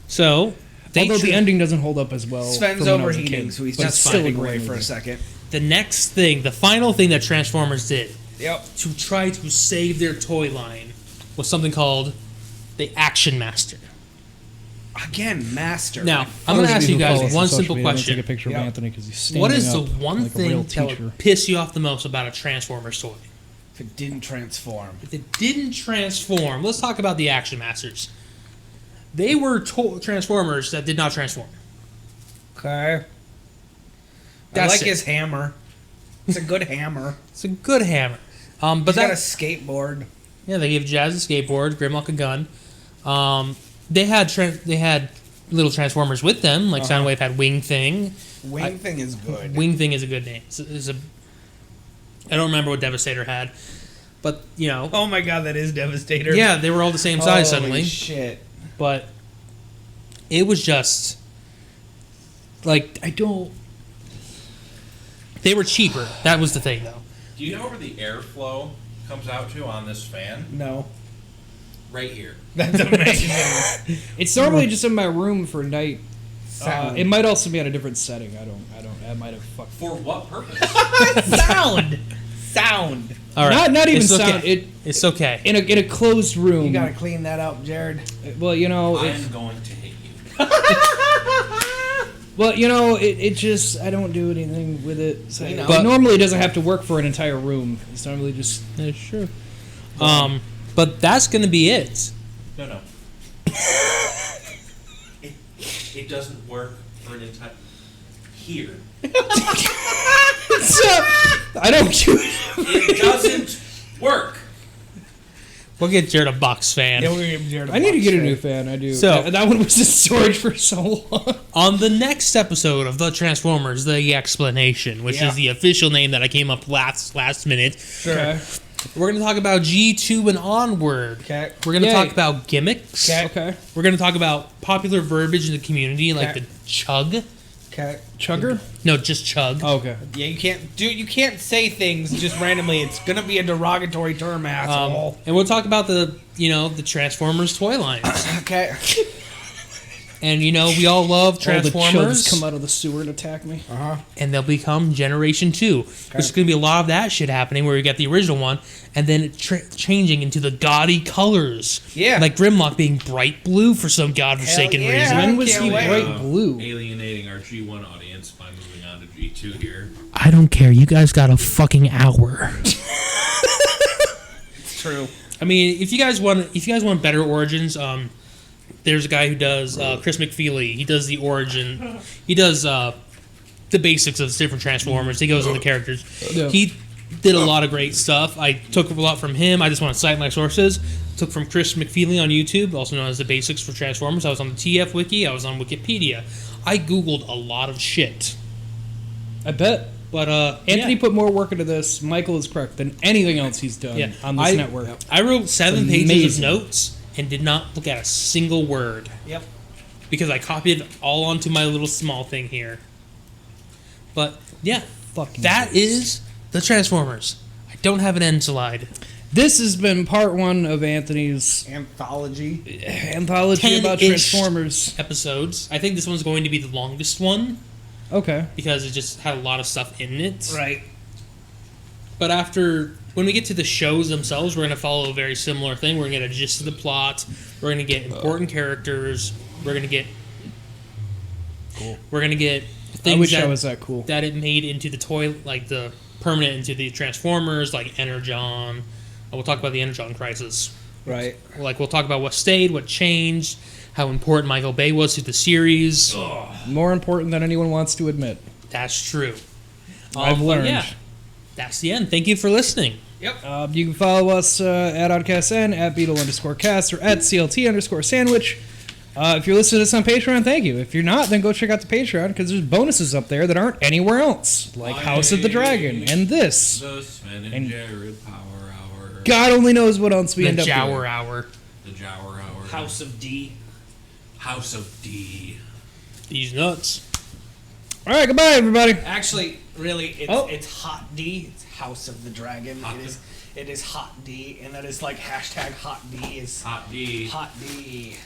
So, Although the ending doesn't hold up as well. Sven's from when I was a overheating, kid, so he's but just it's still a finding great away for a movie. second. the next thing, the final thing that Transformers did Yep. to try to save their toy line was something called the Action Master. Again, master. Now, I'm going to ask you guys one simple Take a question. picture Yep. of Anthony because he's standing What is the up one like a real thing that teacher. would piss you off the most about a Transformers toy? If it didn't transform. If it didn't transform, let's talk about the Action Masters. They were Transformers that did not transform. Okay. I That's like it. his hammer. It's a good hammer. It's a good hammer. But He's got a that, skateboard. yeah, they gave Jazz a skateboard, Grimlock a gun. They had little Transformers with them, like Soundwave had Wing Thing. Wing thing is good. Wing Thing is a good name. I don't remember what Devastator had, but you know, Oh my god, that is Devastator. yeah, they were all the same size Holy suddenly. shit. But it was just like I don't. They were cheaper. That was the thing, though. Do you know where the airflow comes out to on this fan? No. Right here. That's amazing. It's normally just in my room for night. Sound. It might also be on a different setting. I might have fucked. For what purpose? Sound. Sound. All right, Not even it's sound. Okay. It's okay. In a closed room. You gotta clean that up, Jared. Well, you know. I'm going to hit you. Well, you know, it just I don't do anything with it. So, You know. but normally it doesn't have to work for an entire room. It's normally just Yeah, sure. But that's gonna be it. No. It doesn't work for an entire... Here. I don't do It doesn't work. We'll get Jared a box fan. Yeah, we're gonna give Jared a I need to box get a fan. new fan. I do. So- that one was in storage for so long. On the next episode of the Transformers, the Explanation, which Yeah. is the official name that I came up last minute, Sure. we're gonna talk about G2 and onward. Okay. We're gonna Yay. talk about gimmicks. Okay. Okay. We're gonna talk about popular verbiage in the community, like Okay. the chug. Okay. Chugger? No, just chug. Oh, okay. Yeah, you can't say things just randomly. It's gonna be a derogatory term, asshole. And we'll talk about the Transformers toy lines. Okay. And we all love All the Transformers, chugs come out of the sewer and attack me. and they'll become Generation 2. There's going to be a lot of that shit happening where we got the original one, and then it changing into the gaudy colors. Yeah. Like Grimlock being bright blue for some godforsaken Hell yeah. reason. When was can't he wait. bright blue? Alienating our G1 audience by moving on to G2 here. I don't care. You guys got a fucking hour. It's true. I mean, if you guys want better origins, there's a guy who does Chris McFeely. He does the origin. He does the basics of different Transformers. He goes on the characters. Yeah. He did a lot of great stuff. I took a lot from him. I just want to cite my sources. Took from Chris McFeely on YouTube, also known as the Basics for Transformers. I was on the TF Wiki. I was on Wikipedia. I Googled a lot of shit. I bet. But Anthony yeah. put more work into this. Michael is correct than anything else he's done Yeah. on this network. I wrote 7 It's pages of amazing. notes and did not look at a single word. Yep. Because I copied it all onto my little small thing here. But yeah, Fucking that is the Transformers. I don't have an end slide. This has been part 1 of Anthony's Anthology. anthology about 10-ish Transformers. episodes. I think this one's going to be the longest one Okay. because it just had a lot of stuff in it. Right. But after when we get to the shows themselves, we're going to follow a very similar thing. We're going to get a gist of the plot. We're going to get important characters. We're going to get things I wish I was that cool. that it made into the toy, like the permanent into the Transformers, like Energon. We'll talk about the Energon crisis. Right. Like we'll talk about what stayed, what changed, how important Michael Bay was to the series. More important than anyone wants to admit. That's true. I've but learned. Yeah, that's the end. Thank you for listening. Yep. You can follow us at OddcastN, at Beetle_Cast, or at CLT_Sandwich. If you're listening to this on Patreon, thank you. If you're not, then go check out the Patreon, because there's bonuses up there that aren't anywhere else, like House of the Dragon and this. The Sven and Jared Power Hour. God only knows what else we The end up Jower doing. Hour. The Jower Hour. House of D. House of D. These nuts. All right, goodbye, everybody. Actually, really, it's Hot D. It's House of the Dragon. It is Hot D, and that is like hashtag Hot D is Hot D. Hot D.